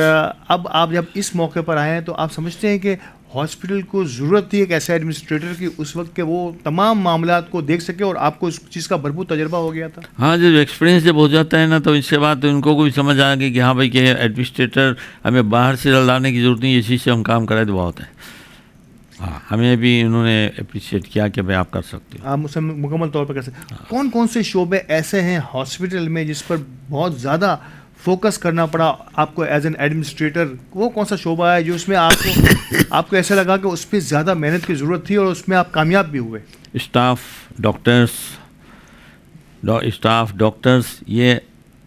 اب آپ جب اس موقع پر آئے ہیں تو آپ سمجھتے ہیں کہ ہاسپٹل کو ضرورت تھی ایک ایسا ایڈمنسٹریٹر کی اس وقت کہ وہ تمام معاملات کو دیکھ سکے، اور آپ کو اس چیز کا بھرپور تجربہ ہو گیا تھا؟ ہاں، جب ایکسپیرینس جب ہو جاتا ہے نا تو اس کے بعد ان کو بھی سمجھ آ گئی کہ ہاں بھائی کہ ایڈمنسٹریٹر ہمیں باہر سے لانے کی ضرورت نہیں، اسی سے ہم کام کرائے تو بہت ہے. ہاں، ہمیں بھی انہوں نے اپریشیٹ کیا کہ بھائی آپ کر سکتے ہو، آپ اسے مکمل طور پر کر سکتے. کون سے شعبے ایسے ہیں ہاسپٹل میں جس پر بہت زیادہ فوکس کرنا پڑا آپ کو ایز این ایڈمنسٹریٹر؟ وہ کون سا شعبہ ہے جو اس میں آپ کو ایسا لگا کہ اس پہ زیادہ محنت کی ضرورت تھی اور اس میں آپ کامیاب بھی ہوئے؟ اسٹاف ڈاکٹرس یہ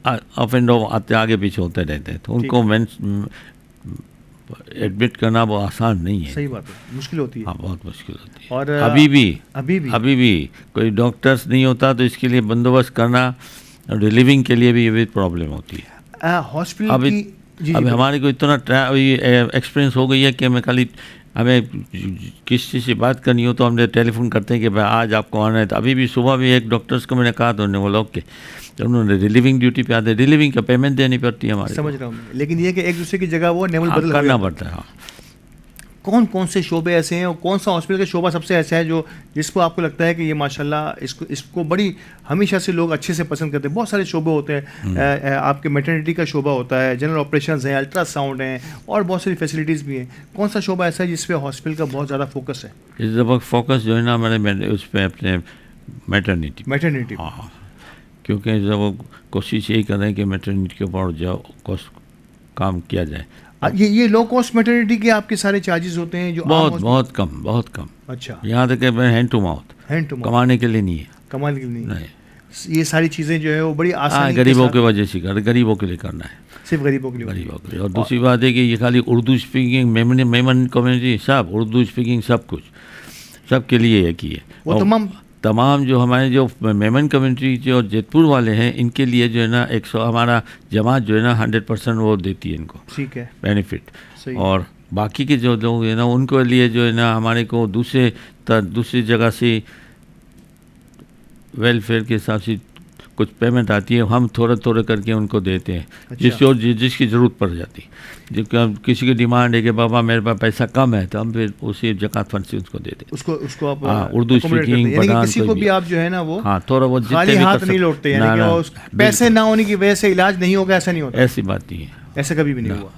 اپ اینڈ ڈاؤن آتے آگے پیچھے ہوتے رہتے ہیں، تو ان کو ایڈمٹ کرنا وہ آسان نہیں ہے. صحیح بات ہے، مشکل ہوتی ہے. ہاں، بہت مشکل ہوتی ہے. اور ابھی بھی کوئی ڈاکٹرس نہیں ہوتا تو اس کے لیے بندوبست کرنا ریلیونگ کے لیے بھی یہ بھی پرابلم ہوتی ہے. ہاسپٹل کی اب ہمارے کو اتنا ایکسپیرینس ہو گئی ہے کہ میں خالی ہمیں کسی سے بات کرنی ہو تو ہم نے ٹیلی فون کرتے ہیں کہ بھائی آج آپ کو آنا ہے. تو ابھی بھی صبح بھی ایک ڈاکٹرس کو میں نے کہا تو انہوں نے بولا اوکے، تو انہوں نے ریلیونگ ڈیوٹی پہ آتے، ریلیونگ کا پیمنٹ دینی پڑتی ہے ہمارے. سمجھ رہا ہوں، لیکن یہ کہ ایک دوسرے کی جگہ وہ نیول بدل کرنا پڑتا ہے. کون سے شعبے ایسے ہیں اور کون سا ہاسپٹل کا شعبہ سب سے ایسا ہے جو جس کو آپ کو لگتا ہے کہ یہ ماشاءاللہ اس کو بڑی ہمیشہ سے لوگ اچھے سے پسند کرتے ہیں؟ بہت سارے شعبے ہوتے ہیں، آپ کے میٹرنٹی کا شعبہ ہوتا ہے، جنرل آپریشنز ہیں، الٹرا ساؤنڈ ہیں، اور بہت ساری فیسلٹیز بھی ہیں. کون سا شعبہ ایسا ہے جس پہ ہاسپٹل کا بہت زیادہ فوکس ہے؟ اس دفعہ فوکس جو ہے نا ہمارے اس پہ اپنے میٹرنیٹی. ہاں، کیونکہ وہ کوشش یہی کر رہے ہیں کہ میٹرنیٹی کے اوپر کام کیا جائے. یہ لو کاسٹ میٹرنیٹی کے آپ کے سارے چارجز ہوتے ہیں جو بہت کم. اچھا، یہاں تک کہ ہینڈ ٹو ماؤتھ کمانے کے لیے نہیں ہے. کمانے کے لیے نہیں. یہ ساری چیزیں جو ہے وہ بڑی آسان غریبوں کی وجہ سے غریبوں کے لیے کرنا ہے، صرف غریبوں کے لیے. اور دوسری بات ہے کہ یہ خالی اردو اسپیکنگ میمن کمیونٹی سب اردو اسپیکنگ سب کچھ سب کے لیے ایک ہی ہے. وہ تمام جو ہمارے جو میمن کمیونٹی جو جیت پور والے ہیں ان کے لیے جو ہے نا ہمارا جماعت جو ہے نا 100% وہ دیتی ہے ان کو، ٹھیک ہے، بینیفٹ. اور باقی کے جو لوگ ہیں نا ان کے لیے جو ہے نا ہمارے کو دوسری جگہ سے ویلفیئر کے حساب سے کچھ پیمنٹ آتی ہے، ہم تھوڑا کر کے ان کو دیتے ہیں جس کی ضرورت پڑ جاتی. جب کسی کی ڈیمانڈ ہے کہ بابا میرے پاس پیسہ کم ہے تو ہم پھر اسی زکوٰۃ فنڈ سے اس کو دیتے ہیں. اس کو آپ اردو اسپیکنگ کسی کو بھی آپ جو ہے نا وہ تھوڑا بہت خالی ہاتھ نہیں لوٹتے، پیسے نہ ہونے کی وجہ سے علاج نہیں ہوگا، ایسا نہیں ہوتا. ایسی بات نہیں ہے، ایسا کبھی بھی نہیں ہوا.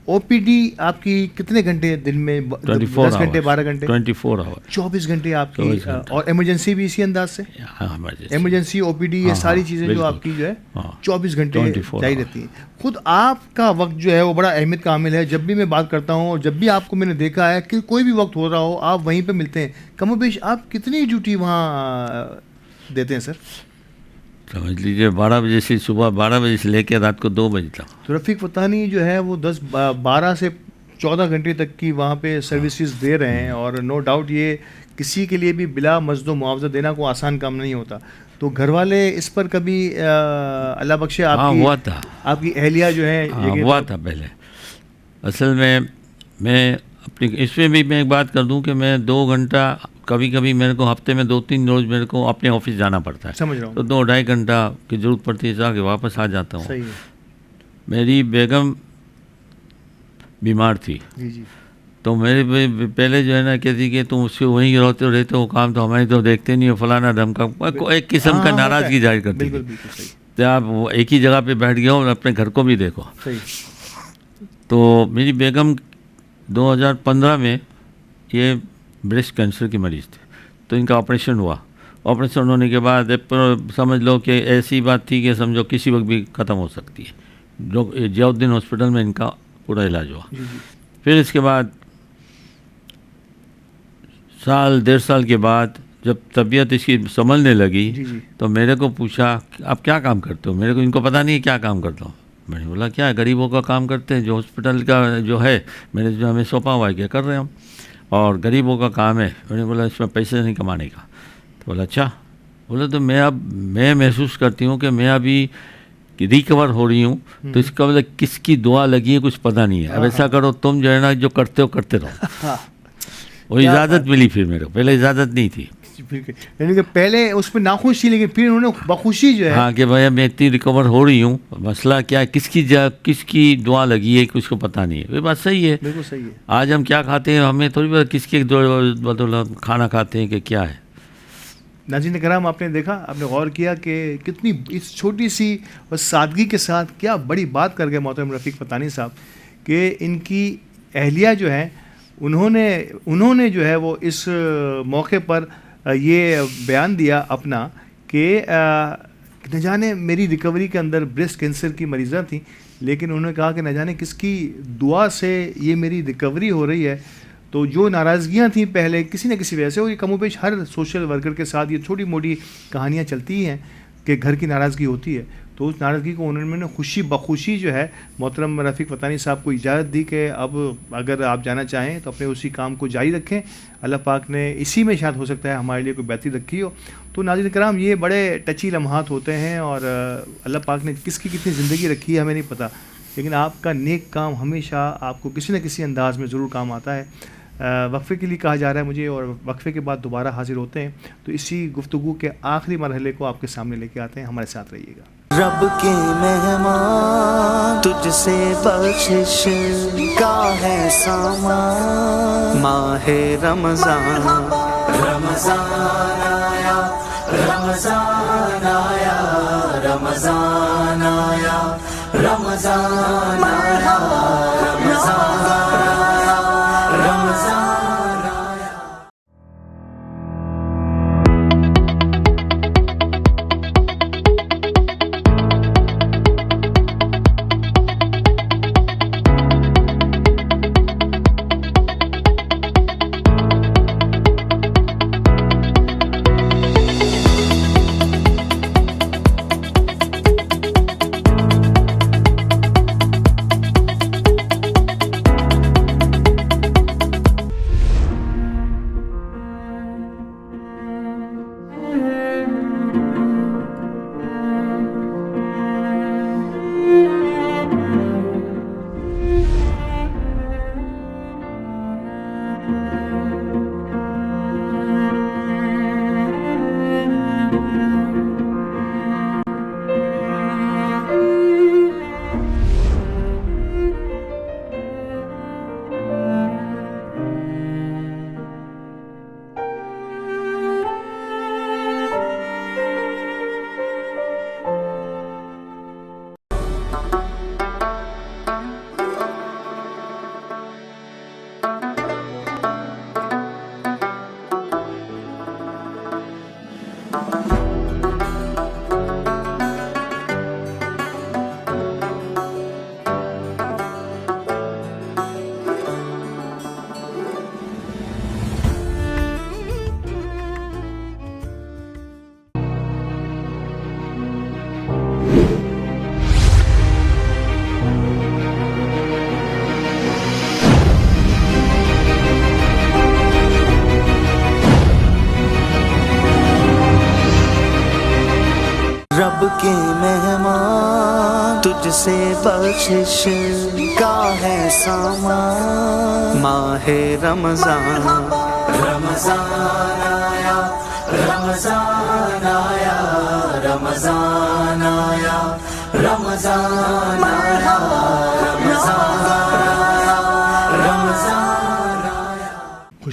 او پی ڈی آپ کی کتنے گھنٹے دن میں؟ 10 گھنٹے 12 گھنٹے 24 آور 24 گھنٹے آپ کی. اور ایمرجنسی بھی اسی انداز سے؟ ایمرجنسی او پی ڈی یہ ساری چیزیں جو آپ کی جو ہے 24 گھنٹے جاری رہتی ہیں. خود آپ کا وقت جو ہے وہ بڑا اہمیت کا عامل ہے. جب بھی میں بات کرتا ہوں اور جب بھی آپ کو میں نے دیکھا ہے کہ کوئی بھی وقت ہو رہا ہو آپ وہیں پہ ملتے ہیں. کم و بیش آپ کتنی ڈیوٹی وہاں دیتے ہیں سر؟ سمجھ لیجیے 12 بجے سے صبح 12 بجے سے لے کے رات کو 2 بجے تک. تو رفیق فتانی جو ہے وہ 12 سے 14 گھنٹے تک کی وہاں پہ سروسز دے رہے ہیں، اور نو ڈاؤٹ یہ کسی کے لیے بھی بلا مزد و معاوضہ دینا کوئی آسان کام نہیں ہوتا. تو گھر والے اس پر کبھی اللہ بخشے آپ کی اہلیہ جو ہے ہوا تھا پہلے. اصل میں اپنی اس میں بھی میں ایک بات کر دوں کہ میں 2 گھنٹہ کبھی میرے کو ہفتے میں 2-3 روز میرے کو اپنے آفس جانا پڑتا ہے. سمجھ رہا ہوں. تو 2-2.5 گھنٹہ کی ضرورت پڑتی ہے جا کے واپس آ جاتا ہوں. صحیح ہے. میری بیگم بیمار تھی. جی جی تو میرے پہلے جو ہے نا کہتی کہ تم اس سے وہیں رہتے ہو, کام تو ہماری تو دیکھتے نہیں ہو, فلانا ڈھم کا ایک قسم کا ناراضگی ظاہر کرتی بالکل تھی. بالکل صحیح تو آپ ایک ہی جگہ پہ بیٹھ گئے ہو, اپنے گھر کو بھی دیکھو. صحیح. تو میری بیگم 2015 میں یہ بریسٹ کینسر کی مریض تھے, تو ان کا آپریشن ہوا. آپریشن ہونے کے بعد سمجھ لو کہ ایسی بات تھی کہ سمجھو کسی وقت بھی ختم ہو سکتی ہے. جو ضیاءالدین ہاسپٹل میں ان کا پورا علاج ہوا. پھر اس کے بعد سال 1.5 سال کے بعد جب طبیعت اس کی سنبھلنے لگی تو میرے کو پوچھا آپ کیا کام کرتے ہو. میرے کو ان کو پتہ نہیں ہے کیا کام کرتا ہوں. میں نے بولا کیا ہے, غریبوں کا کام کرتے ہیں, جو ہاسپٹل کا جو ہے میرے جو ہمیں سونپا ہوا ہے کیا کر رہے ہیں ہم, اور غریبوں کا کام ہے. میں نے بولا اس میں پیسے نہیں کمانے کا. تو بولا اچھا. بولا تو میں محسوس کرتی ہوں کہ میں ابھی ریکور ہو رہی ہوں, تو اس کا مطلب کس کی دعا لگی ہے کچھ پتہ نہیں ہے. اب ایسا کرو تم جو ہے نا جو کرتے ہو کرتے رہو. وہ اجازت ملی پھر میرے کو, پہلے اجازت نہیں تھی. یعنی کہ پہلے اس پہ ناخوش تھی, لیکن پھر انہوں نے بخوشی جو ہے ہاں کہ بھائی میں اتنی ریکور ہو رہی ہوں, مسئلہ کیا ہے, کس کی دعا لگی ہے کچھ کو پتہ نہیں ہے. یہ بات صحیح ہے. بالکل صحیح ہے. آج ہم کیا کھاتے ہیں ہمیں تھوڑی بہت کس کے بدولت کھانا کھاتے ہیں کہ کیا ہے. ناظرین کرام, آپ نے دیکھا, آپ نے غور کیا کہ کتنی اس چھوٹی سی اور سادگی کے ساتھ کیا بڑی بات کر گئے محترم رفیق پتانی صاحب, کہ ان کی اہلیہ جو ہے انہوں نے جو ہے وہ اس موقع پر یہ بیان دیا اپنا کہ نہ جانے میری ریکوری کے اندر بریسٹ کینسر کی مریضاں تھیں, لیکن انہوں نے کہا کہ نہ جانے کس کی دعا سے یہ میری ریکوری ہو رہی ہے. تو جو ناراضگیاں تھیں پہلے کسی نہ کسی وجہ سے, اور یہ کم و بیش ہر سوشل ورکر کے ساتھ یہ چھوٹی موٹی کہانیاں چلتی ہیں کہ گھر کی ناراضگی ہوتی ہے, تو اس ناراضگی کو انہوں نے خوشی بخوشی جو ہے محترم رفیق پتانی صاحب کو اجازت دی کہ اب اگر آپ جانا چاہیں تو اپنے اسی کام کو جاری رکھیں. اللہ پاک نے اسی میں شاید ہو سکتا ہے ہمارے لیے کوئی بہتری رکھی ہو. تو ناظرین کرام, یہ بڑے ٹچی لمحات ہوتے ہیں, اور اللہ پاک نے کس کی کتنی زندگی رکھی ہے ہمیں نہیں پتہ, لیکن آپ کا نیک کام ہمیشہ آپ کو کسی نہ کسی انداز میں ضرور کام آتا ہے. وقفے کے لیے کہا جا رہا ہے مجھے, اور وقفے کے بعد دوبارہ حاضر ہوتے ہیں. تو اسی گفتگو کے آخری مرحلے کو آپ کے سامنے لے کے آتے ہیں, ہمارے ساتھ رہیے گا. رب کے مہمان تجھ سے بخشش کا ہے سامان, ماہ رمضان رمضان آیا رمضان آیا رمضان آیا رمضان آیا رمضان آیا رمضان آیا. رب کے مہمان تجھ سے بخشش کا ہے سامان, ماہ رمضان رمضان آیا رمضان آیا رمضان آیا رمضان آیا رمضان آیا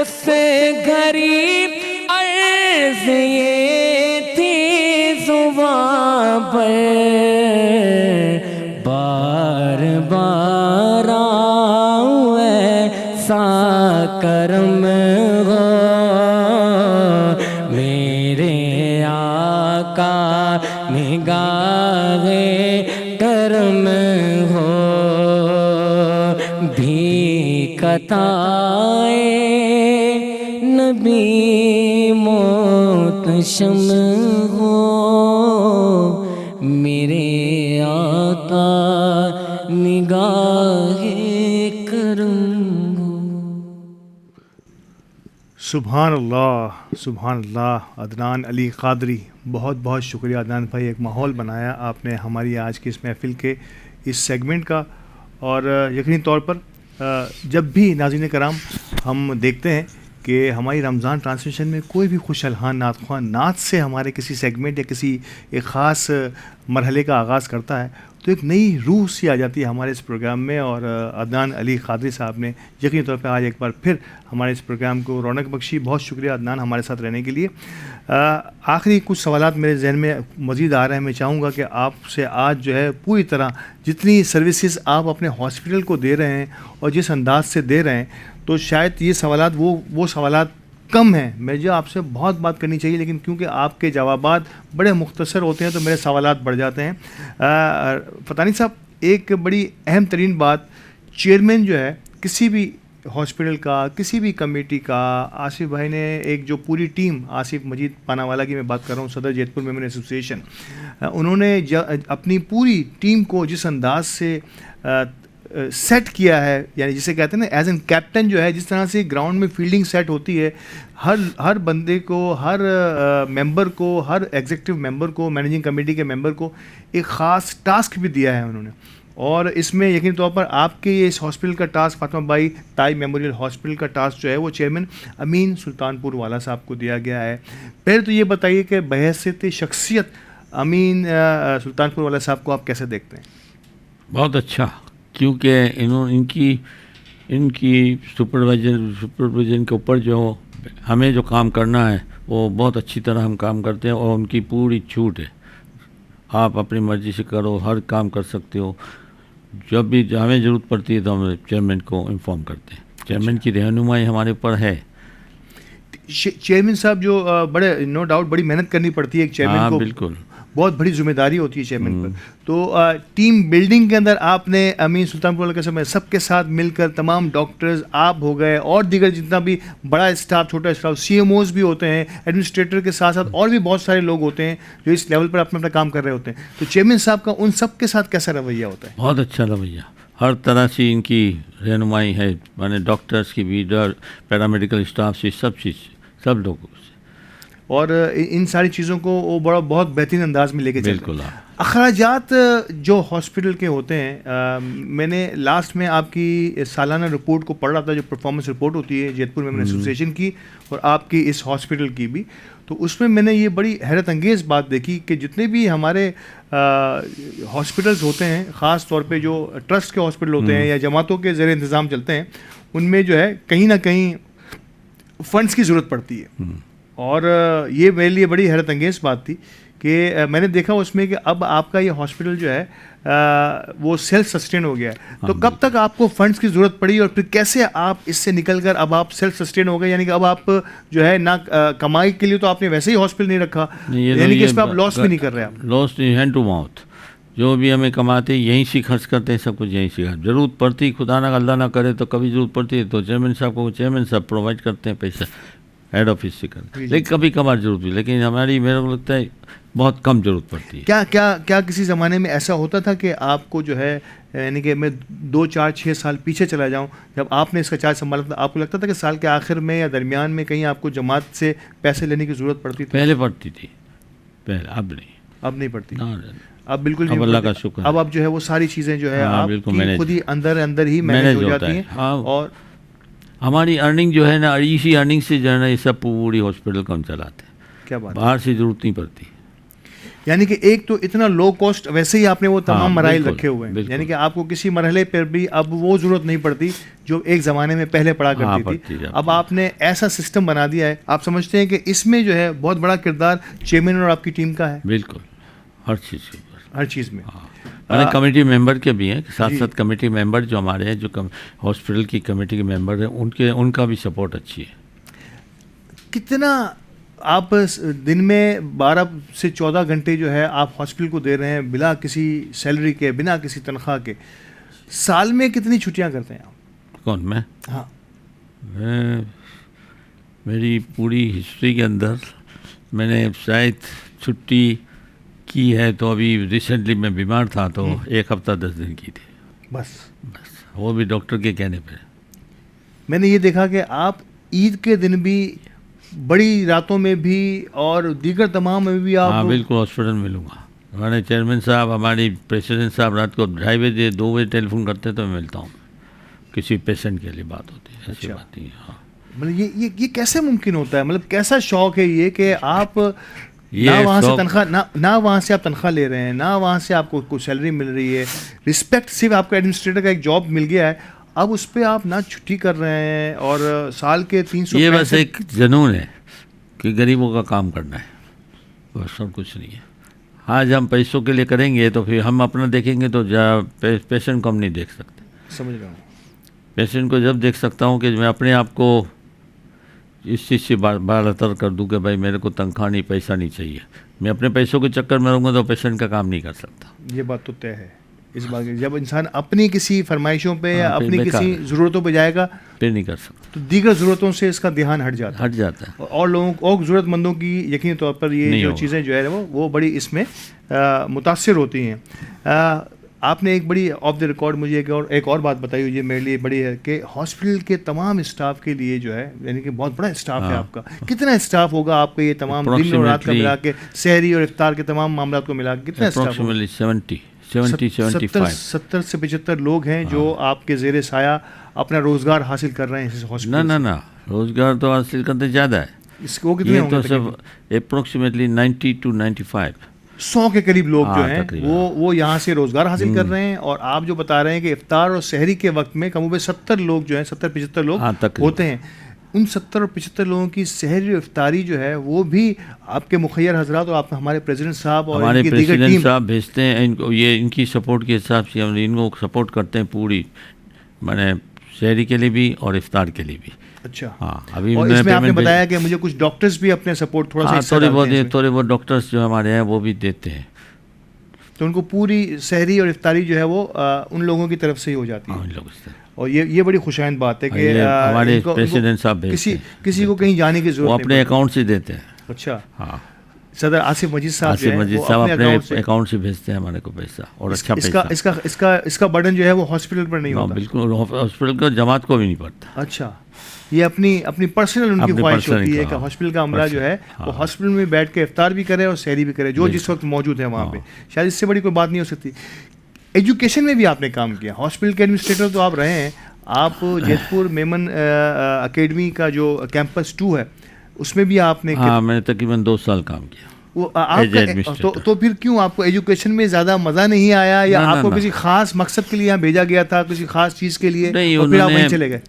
اس گھڑی عرض یہ تھی زباں پر، بار بار آؤں ایسا کرم ہو میرے آقا، نگاہ کرم ہو، بھیک عطائے نبی محتشم ہو میرے آقا، نگاہ کرم ہو۔ سبحان اللہ، سبحان اللہ۔ عدنان علی قادری، بہت بہت شکریہ عدنان بھائی، ایک ماحول بنایا آپ نے ہماری آج کی اس محفل کے اس سیگمنٹ کا، اور یقینی طور پر جب بھی ناظرین کرام ہم دیکھتے ہیں کہ ہماری رمضان ٹرانسمیشن میں کوئی بھی خوش الحان نعت خواں نعت سے ہمارے کسی سیگمنٹ یا کسی ایک خاص مرحلے کا آغاز کرتا ہے تو ایک نئی روح سی آ جاتی ہے ہمارے اس پروگرام میں، اور عدنان علی قادری صاحب نے یقینی طور پہ آج ایک بار پھر ہمارے اس پروگرام کو رونق بخشی۔ بہت شکریہ عدنان ہمارے ساتھ رہنے کے لیے۔ آخری کچھ سوالات میرے ذہن میں مزید آ رہے ہیں، میں چاہوں گا کہ آپ سے آج جو ہے پوری طرح جتنی سروسز آپ اپنے ہاسپٹل کو دے رہے ہیں اور جس انداز سے دے رہے ہیں، تو شاید یہ سوالات وہ سوالات کم ہیں، مجھے آپ سے بہت بات کرنی چاہیے، لیکن کیونکہ آپ کے جوابات بڑے مختصر ہوتے ہیں تو میرے سوالات بڑھ جاتے ہیں۔ فتانی صاحب، ایک بڑی اہم ترین بات، چیئرمین جو ہے کسی بھی ہاسپٹل کا، کسی بھی کمیٹی کا، آصف بھائی نے ایک جو پوری ٹیم، آصف مجید پاناوالا کی میں بات کر رہا ہوں، صدر جیت پور میمن ایسوسیشن، انہوں نے اپنی پوری ٹیم کو جس انداز سے سیٹ کیا ہے، یعنی جسے کہتے ہیں نا ایز این کیپٹن جو ہے، جس طرح سے گراؤنڈ میں فیلڈنگ سیٹ ہوتی ہے، ہر بندے کو، ہر ممبر کو، ہر ایگزیکٹو ممبر کو، مینیجنگ کمیٹی کے ممبر کو ایک خاص ٹاسک بھی دیا ہے انہوں نے، اور اس میں یقینی طور پر آپ کے اس ہاسپٹل کا task, Fatima Bai Tai memorial hospital کا ٹاسک جو ہے وہ چیئرمین امین سلطان پور والا صاحب کو دیا گیا ہے۔ پہلے تو یہ بتائیے کہ بحیثیت شخصیت امین سلطان پور والا صاحب کو آپ کیسے دیکھتے ہیں؟ بہت اچھا، کیونکہ ان کی سپرویژن کے اوپر جو ہمیں جو کام کرنا ہے وہ بہت اچھی طرح ہم کام کرتے ہیں، اور ان کی پوری چھوٹ ہے، آپ اپنی مرضی سے کرو، ہر کام کر سکتے ہو، جب بھی ہمیں ضرورت پڑتی ہے تو ہم چیئرمین کو انفارم کرتے ہیں، چیئرمین کی رہنمائی ہمارے اوپر ہے۔ چیئرمین صاحب جو بڑے نو ڈاؤٹ بڑی محنت کرنی پڑتی ہے ایک چیئرمین کو، بالکل بہت بڑی ذمہ داری ہوتی ہے چیئرمین پر، تو ٹیم بلڈنگ کے اندر آپ نے امین سلطان پور کے سمے سب کے ساتھ مل کر تمام ڈاکٹرز آپ ہو گئے اور دیگر جتنا بھی بڑا اسٹاف، چھوٹا اسٹاف، سی ایم اوز بھی ہوتے ہیں، ایڈمنسٹریٹر کے ساتھ ساتھ اور بھی بہت سارے لوگ ہوتے ہیں جو اس لیول پر اپنا کام کر رہے ہوتے ہیں، تو چیئرمین صاحب کا ان سب کے ساتھ کیسا رویہ ہوتا ہے؟ بہت اچھا رویہ، ہر طرح سے ان کی رہنمائی ہے، میں نے ڈاکٹرس کی بھی، پیرامیڈیکل اسٹاف سے، سب لوگوں سے، اور ان ساری چیزوں کو وہ بہت بہترین انداز میں لے کے چلتے ہیں۔ بالکل۔ اخراجات جو ہاسپٹل کے ہوتے ہیں، میں نے لاسٹ میں آپ کی سالانہ رپورٹ کو پڑھ رہا تھا، جو پرفارمنس رپورٹ ہوتی ہے جیت پور میمن ایسوسیشن کی اور آپ کی اس ہاسپٹل کی بھی، تو اس میں نے یہ بڑی حیرت انگیز بات دیکھی کہ جتنے بھی ہمارے ہاسپٹلز ہوتے ہیں، خاص طور پہ جو ٹرسٹ کے ہاسپٹل ہوتے ہیں یا جماعتوں کے زیر انتظام چلتے ہیں، ان میں جو ہے کہیں نہ کہیں فنڈز کی ضرورت پڑتی ہے، اور یہ میرے لیے بڑی حیرت انگیز بات تھی کہ میں نے دیکھا اس میں کہ اب آپ کا یہ ہاسپٹل جو ہے وہ سیلف سسٹین ہو گیا ہے، تو کب تک آپ کو فنڈز کی ضرورت پڑی اور پھر کیسے آپ اس سے نکل کر اب آپ سیلف سسٹین ہو گئے، یعنی کہ اب آپ جو ہے نہ کمائی کے لیے تو آپ نے ویسے ہی ہاسپٹل نہیں رکھا، یعنی کہ اس پہ آپ لاس بھی نہیں کر رہے، آپ لاس نہیں، ہینڈ ٹو ماؤتھ، جو بھی ہمیں کماتے یہیں سے خرچ کرتے ہیں، سب کچھ یہیں سے، ضرورت پڑتی، خدا نہ اللہ نہ کرے تو کبھی ضرورت پڑتی ہے تو چیئرمین صاحب پرووائڈ کرتے ہیں پیسہ ہیڈ آفس سے کرتے، لیکن کبھی کبھار ضرورت بھی، لیکن ہماری میرے کو لگتا ہے بہت کم ضرورت پڑتی ہے۔ کیا کسی زمانے میں ایسا ہوتا تھا کہ آپ کو جو ہے، یعنی کہ میں 2 4 6 سال پیچھے چلا جاؤں، جب آپ نے اس کا چارج سنبھالا تھا، آپ کو لگتا تھا کہ سال کے آخر میں یا درمیان میں کہیں آپ کو جماعت سے پیسے لینے کی ضرورت پڑتی تھی؟ پہلے پڑتی تھی، پہلے، اب نہیں پڑتی، اب بالکل نہیں، اللہ کا شکر، اب جو ہے وہ ساری چیزیں جو ہے آپ کی خود ہی اندر ہی مینیج ہو جاتی ہیں، اور ہماری ارننگ جو ہے نا، اسی ارننگ سے جو ہے نا یہ سب پوری ہاسپٹل کو ہم چلاتے ہیں، کیا بات، باہر سے ضرورت نہیں پڑتی۔ یعنی کہ ایک تو اتنا لو کاسٹ ویسے ہی آپ نے وہ تمام مراحل بالکل، رکھے ہوئے ہیں، بالکل۔ یعنی کہ آپ کو کسی مرحلے پر بھی اب وہ ضرورت نہیں پڑتی جو ایک زمانے میں پہلے پڑا کرتی تھی۔ اب آپ نے ایسا سسٹم بنا دیا ہے، آپ سمجھتے ہیں کہ اس میں جو ہے بہت بڑا کردار چیئرمین اور آپ کی ٹیم کا ہے؟ بالکل، ہر چیز کے اوپر، ہر چیز میں۔ کمیٹی ممبر کے بھی ہیں، ساتھ ساتھ کمیٹی ممبر جو ہمارے ہیں، جو ہاسپٹل کی کمیٹی کے ممبر ہیں، ان کا بھی سپورٹ اچھی ہے۔ کتنا آپ دن میں 12 سے 14 گھنٹے جو ہے آپ ہاسپٹل کو دے رہے ہیں بلا کسی سیلری کے، بنا کسی تنخواہ کے، سال میں کتنی چھٹیاں کرتے ہیں آپ؟ کون، میں؟ ہاں، میں میری پوری ہسٹری کے اندر میں نے شاید چھٹی کی ہے تو ابھی ریسنٹلی میں بیمار تھا تو 1 ہفتہ 10 دن کی تھی بس، وہ بھی ڈاکٹر کے کہنے پہ۔ میں نے یہ دیکھا کہ آپ عید کے دن بھی، بڑی راتوں میں بھی اور دیگر تمام میں بھی آپ؟ ہاں بالکل، ہاسپٹل ملوں گا۔ ہمارے چیئرمین صاحب، ہماری پریسیڈنٹ صاحب رات کو 2:30 بجے 2 بجے ٹیلی فون کرتے تو میں ملتا ہوں، کسی پیشنٹ کے لیے بات ہوتی ہے، ایسی بات نہیں ہے۔ ہاں، مطلب یہ کیسے ممکن ہوتا ہے؟ مطلب کیسا شوق ہے یہ کہ آپ یہ نہ وہاں سے شوق- تنخواہ، نہ وہاں سے آپ تنخواہ لے رہے ہیں، نہ وہاں سے آپ کو کوئی سیلری مل رہی ہے، رسپیکٹ صرف آپ کو ایڈمنسٹریٹر کا ایک جاب مل گیا ہے، اب اس پہ آپ نہ چھٹی کر رہے ہیں اور سال کے 300، یہ بس ایک جنون ہے کہ غریبوں کا کام کرنا ہے، بس اور کچھ نہیں ہے۔ آج ہم پیسوں کے لیے کریں گے تو پھر ہم اپنا دیکھیں گے تو پیشنٹ کو ہم نہیں دیکھ سکتے۔ سمجھ رہا ہوں۔ پیشنٹ کو جب دیکھ سکتا ہوں کہ میں اپنے آپ کو اس چیز سے بالاتر کر دوں کہ بھائی میرے کو تنخواہ نہیں، پیسہ نہیں چاہیے، میں اپنے پیسوں کے چکر میں رہوں گا تو پیشنٹ کا کام نہیں کر سکتا۔ یہ بات تو طے ہے اس بات کی، جب انسان اپنی کسی فرمائشوں پہ یا پھر اپنی بیکار کسی ہے، ضرورتوں پہ جائے گا پھر نہیں کر سکتا، تو دیگر ضرورتوں سے اس کا دھیان ہٹ جاتا ہے، ہٹ جاتا ہے۔ اور لوگوں اور ضرورت مندوں کی یقینی طور پر یہ نہیں جو ہوگا۔ چیزیں جو ہے وہ بڑی اس میں متاثر ہوتی ہیں۔ آپ نے ایک بڑی آف دا ریکارڈ مجھے ایک اور بات بتائی ہوئی ہے، میرے لیے بڑی ہے کہ ہاسپٹل کے تمام اسٹاف کے لیے جو ہے، یعنی کہ بہت بڑا اسٹاف ہے آپ کا، کتنا اسٹاف ہوگا آپ کا یہ تمام دن اور رات کا ملا کے، سحری اور افطار کے تمام معاملات کو ملا کے کتنا اسٹاف ہوگا؟ 70 سے 75 لوگ ہیں جو آپ کے زیر سایہ اپنا روزگار حاصل کر رہے ہیں اس ہاسپٹل۔ نہ روزگار تو حاصل کرتے زیادہ ہے، اس کو کتنے یہ ہوں تو گے؟ سب اپروکسیمیٹلی 90 to 95 100 کے قریب لوگ جو ہیں تقریباً۔ وہ یہاں سے روزگار حاصل کر رہے ہیں، اور آپ جو بتا رہے ہیں کہ افطار اور سحری کے وقت میں کم و بیش 70 لوگ جو ہیں، 70-75 لوگ ہوتے ہیں، ان 70 اور 75 لوگوں کی سحری اور افطاری جو ہے وہ بھی آپ کے مخیر حضرات اور آپ ہمارے پریزیڈنٹ صاحب اور ہمارے ان کی دیگر پریزیڈنٹ ٹیم صاحب بھیجتے ہیں ان کو، یہ ان کی سپورٹ کے حساب سے ہم ان کو سپورٹ کرتے ہیں پوری، میں نے شہری کے لیے بھی اور افطار کے لیے بھی۔ اچھا، ہاں، ابھی اور اس میں آپ نے بتایا کہ مجھے کچھ ڈاکٹرز بھی اپنے سپورٹ تھوڑا سا تھوڑے بہت ڈاکٹرز جو ہمارے ہیں وہ بھی دیتے ہیں، تو ان کو پوری سحری اور افطاری جو ہے وہ ان لوگوں کی طرف سے ہی ہو جاتی ہے، اور یہ بڑی خوشائند بات ہے کہ ہمارے پریزیڈنٹ صاحب کسی کو کہیں جانے کی ضرورت وہ نہیں اپنے اکاؤنٹ سے دیتے ہیں۔ اچھا، ہاں، صدر آصف مجید صاحب آصف مجید صاحب اپنے اکاؤنٹ سے بھیجتے ہیں ہمارے کو پیسہ، اور اچھا پیسہ۔ اس کا برڈن جو ہے وہ ہاسپٹل پر نہیں ہوتا؟ بالکل، ہاسپٹل کا جماعت کو بھی نہیں پڑتا۔ اچھا، یہ اپنی پرسنل ان کی خواہش ہوتی ہے کہ ہاسپٹل کا عملہ جو ہے وہ ہاسپٹل میں بیٹھ کے افطار بھی کرے اور سحری بھی کرے، جو جس وقت موجود ہے وہاں پہ، شاید اس سے بڑی کوئی بات نہیں ہو سکتی۔ ایجوکیشن میں بھی آپ نے کام کیا، ہاسپٹل کے ایڈمنسٹریٹر تو آپ رہے ہیں، آپ جیت پور میمن اکیڈمی کا جو کیمپس 2 ہے اس میں بھی آپ نے، ہاں میں نے تقریباً 2 سال کام کیا۔ تو پھر کیوں آپ کو ایجوکیشن میں زیادہ مزہ نہیں آیا، یا آپ کو کسی خاص مقصد کے لیے یہاں بھیجا گیا تھا، کسی خاص چیز کے لیے، اور پھر آپ وہیں چلے گئے؟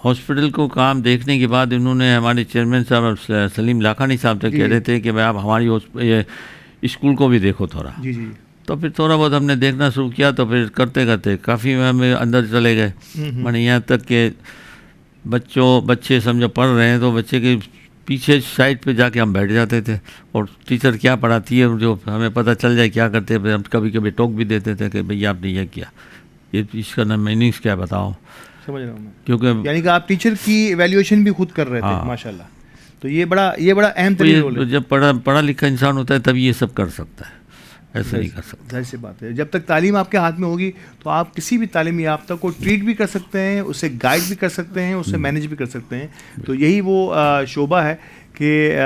ہاسپٹل کو کام دیکھنے کے بعد انہوں نے، ہمارے چیئرمین صاحب سلیم لاکھانی صاحب سے کہہ رہے تھے کہ بھائی آپ ہماری اسکول کو بھی دیکھو تھوڑا، جی جی، تو پھر تھوڑا بہت ہم نے دیکھنا شروع کیا، تو پھر کرتے کرتے کافی ہمیں اندر چلے گئے، میں نے یہاں تک کہ بچے سمجھو پڑھ رہے ہیں تو بچے کے پیچھے سائڈ پہ جا کے ہم بیٹھ جاتے تھے، اور ٹیچر کیا پڑھاتی ہے جو ہمیں پتہ چل جائے کیا کرتے ہیں، ہم کبھی کبھی ٹوک بھی دیتے تھے کہ بھئی آپ نے یہ کیا، یہ اس کا میننگس کیا بتاؤ۔ سمجھ رہا ہوں میں، کیونکہ یعنی کہ آپ ٹیچر کی ایویلیویشن بھی خود کر رہے تھے، ماشاءاللہ، تو یہ بڑا اہم ترین رول ہے۔ جب پڑھا لکھا انسان ہوتا ہے تب یہ سب کر سکتا ہے، ایسا نہیں کر سکتا۔ ظاہر سی بات ہے، جب تک تعلیم آپ کے ہاتھ میں ہوگی تو آپ کسی بھی تعلیمی یافتہ کو ٹریٹ بھی کر سکتے ہیں، اسے گائیڈ بھی کر سکتے ہیں، اسے مینیج بھی کر سکتے ہیں، تو یہی وہ شعبہ ہے کہ کہ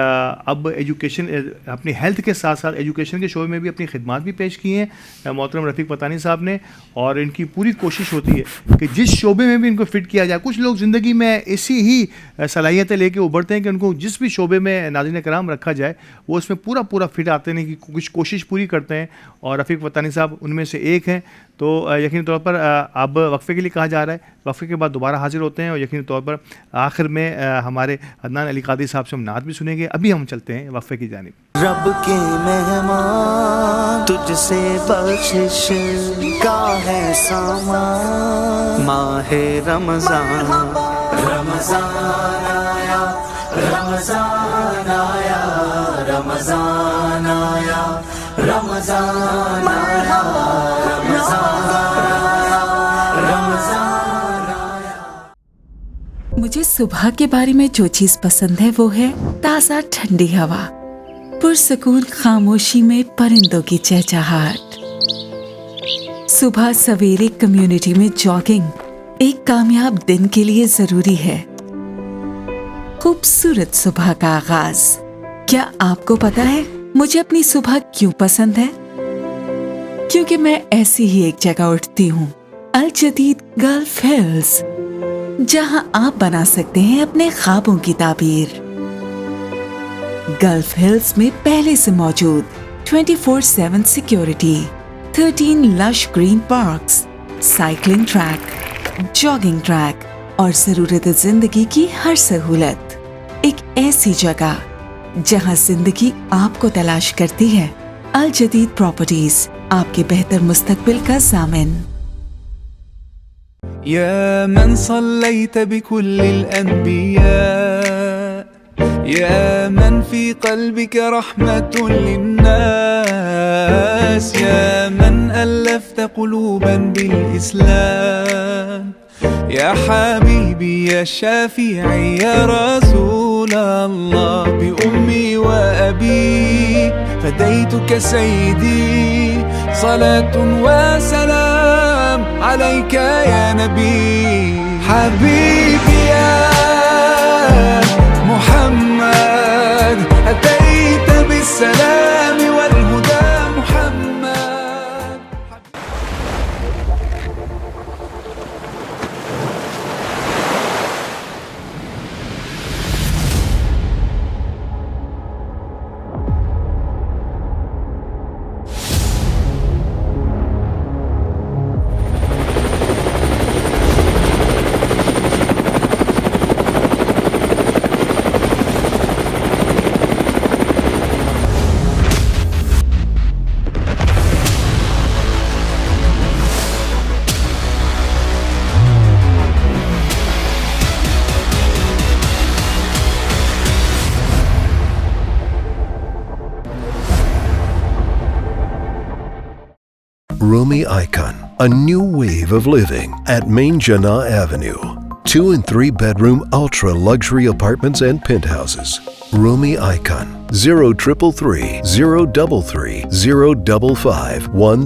اب ایجوکیشن اپنی ہیلتھ کے ساتھ ساتھ ایجوکیشن کے شعبے میں بھی اپنی خدمات بھی پیش کی ہیں محترم رفیق پتانی صاحب نے, اور ان کی پوری کوشش ہوتی ہے کہ جس شعبے میں بھی ان کو فٹ کیا جائے. کچھ لوگ زندگی میں ایسی ہی صلاحیتیں لے کے ابھرتے ہیں کہ ان کو جس بھی شعبے میں ناظرین کرام رکھا جائے وہ اس میں پورا فٹ آتے ہیں, کہ کچھ کوشش پوری کرتے ہیں, اور رفیق پتانی صاحب ان میں سے ایک ہیں. تو یقینی طور پر اب وقفے کے لیے کہا جا رہا ہے, وقفے کے بعد دوبارہ حاضر ہوتے ہیں, اور یقینی طور پر آخر میں ہمارے عدنان علی قادری صاحب سے ہم نعت بھی سنیں گے. ابھی ہم چلتے ہیں وقفے کی جانب. رب کے مہمان تجھ سے بخشش کا ہے سامان, ماہ رمضان رمضان آیا رمضان آیا رمضان آیا رمضان آیا رمضان آیا رمضان آیا. مجھے صبح کے بارے میں جو چیز پسند ہے وہ ہے تازہ ٹھنڈی ہوا, پرسکون خاموشی میں پرندوں کی چہچہاہٹ. صبح سویرے کمیونٹی میں جاگنگ ایک کامیاب دن کے لیے ضروری ہے. خوبصورت صبح کا آغاز. کیا آپ کو پتا ہے مجھے اپنی صبح کیوں پسند ہے؟ کیونکہ میں ایسی ہی ایک جگہ اٹھتی ہوں, الجدید گلف ہلز, جہاں آپ بنا سکتے ہیں اپنے خوابوں کی تعبیر. گلف ہلز میں پہلے سے موجود 24/7 security, 13 lush green parks, cycling track, jogging track اور ضرورت زندگی کی ہر سہولت. ایک ایسی جگہ جہاں زندگی آپ کو تلاش کرتی ہے. الجدید پراپرٹیز, آپ کے بہتر مستقبل کا ضامن. يا من صليت بكل الأنبياء, يا من في قلبك رحمة للناس, يا من ألفت قلوبا بالإسلام, يا حبيبي يا شافعي يا رسول الله, بأمي وأبي فديتك سيدي, صلاة وسلام عليك يا نبي. حبيبي يا محمد أتيت بالسلام والهدى محمد. Rumi Icon, a new wave of living at Main Jannah Avenue. 2 and 3 bedroom ultra luxury apartments and penthouses. Rumi Icon, 0333 033 055 1.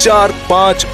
4, 5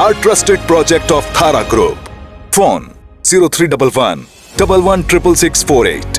our trusted project of Thara Group. Phone 0311 116648.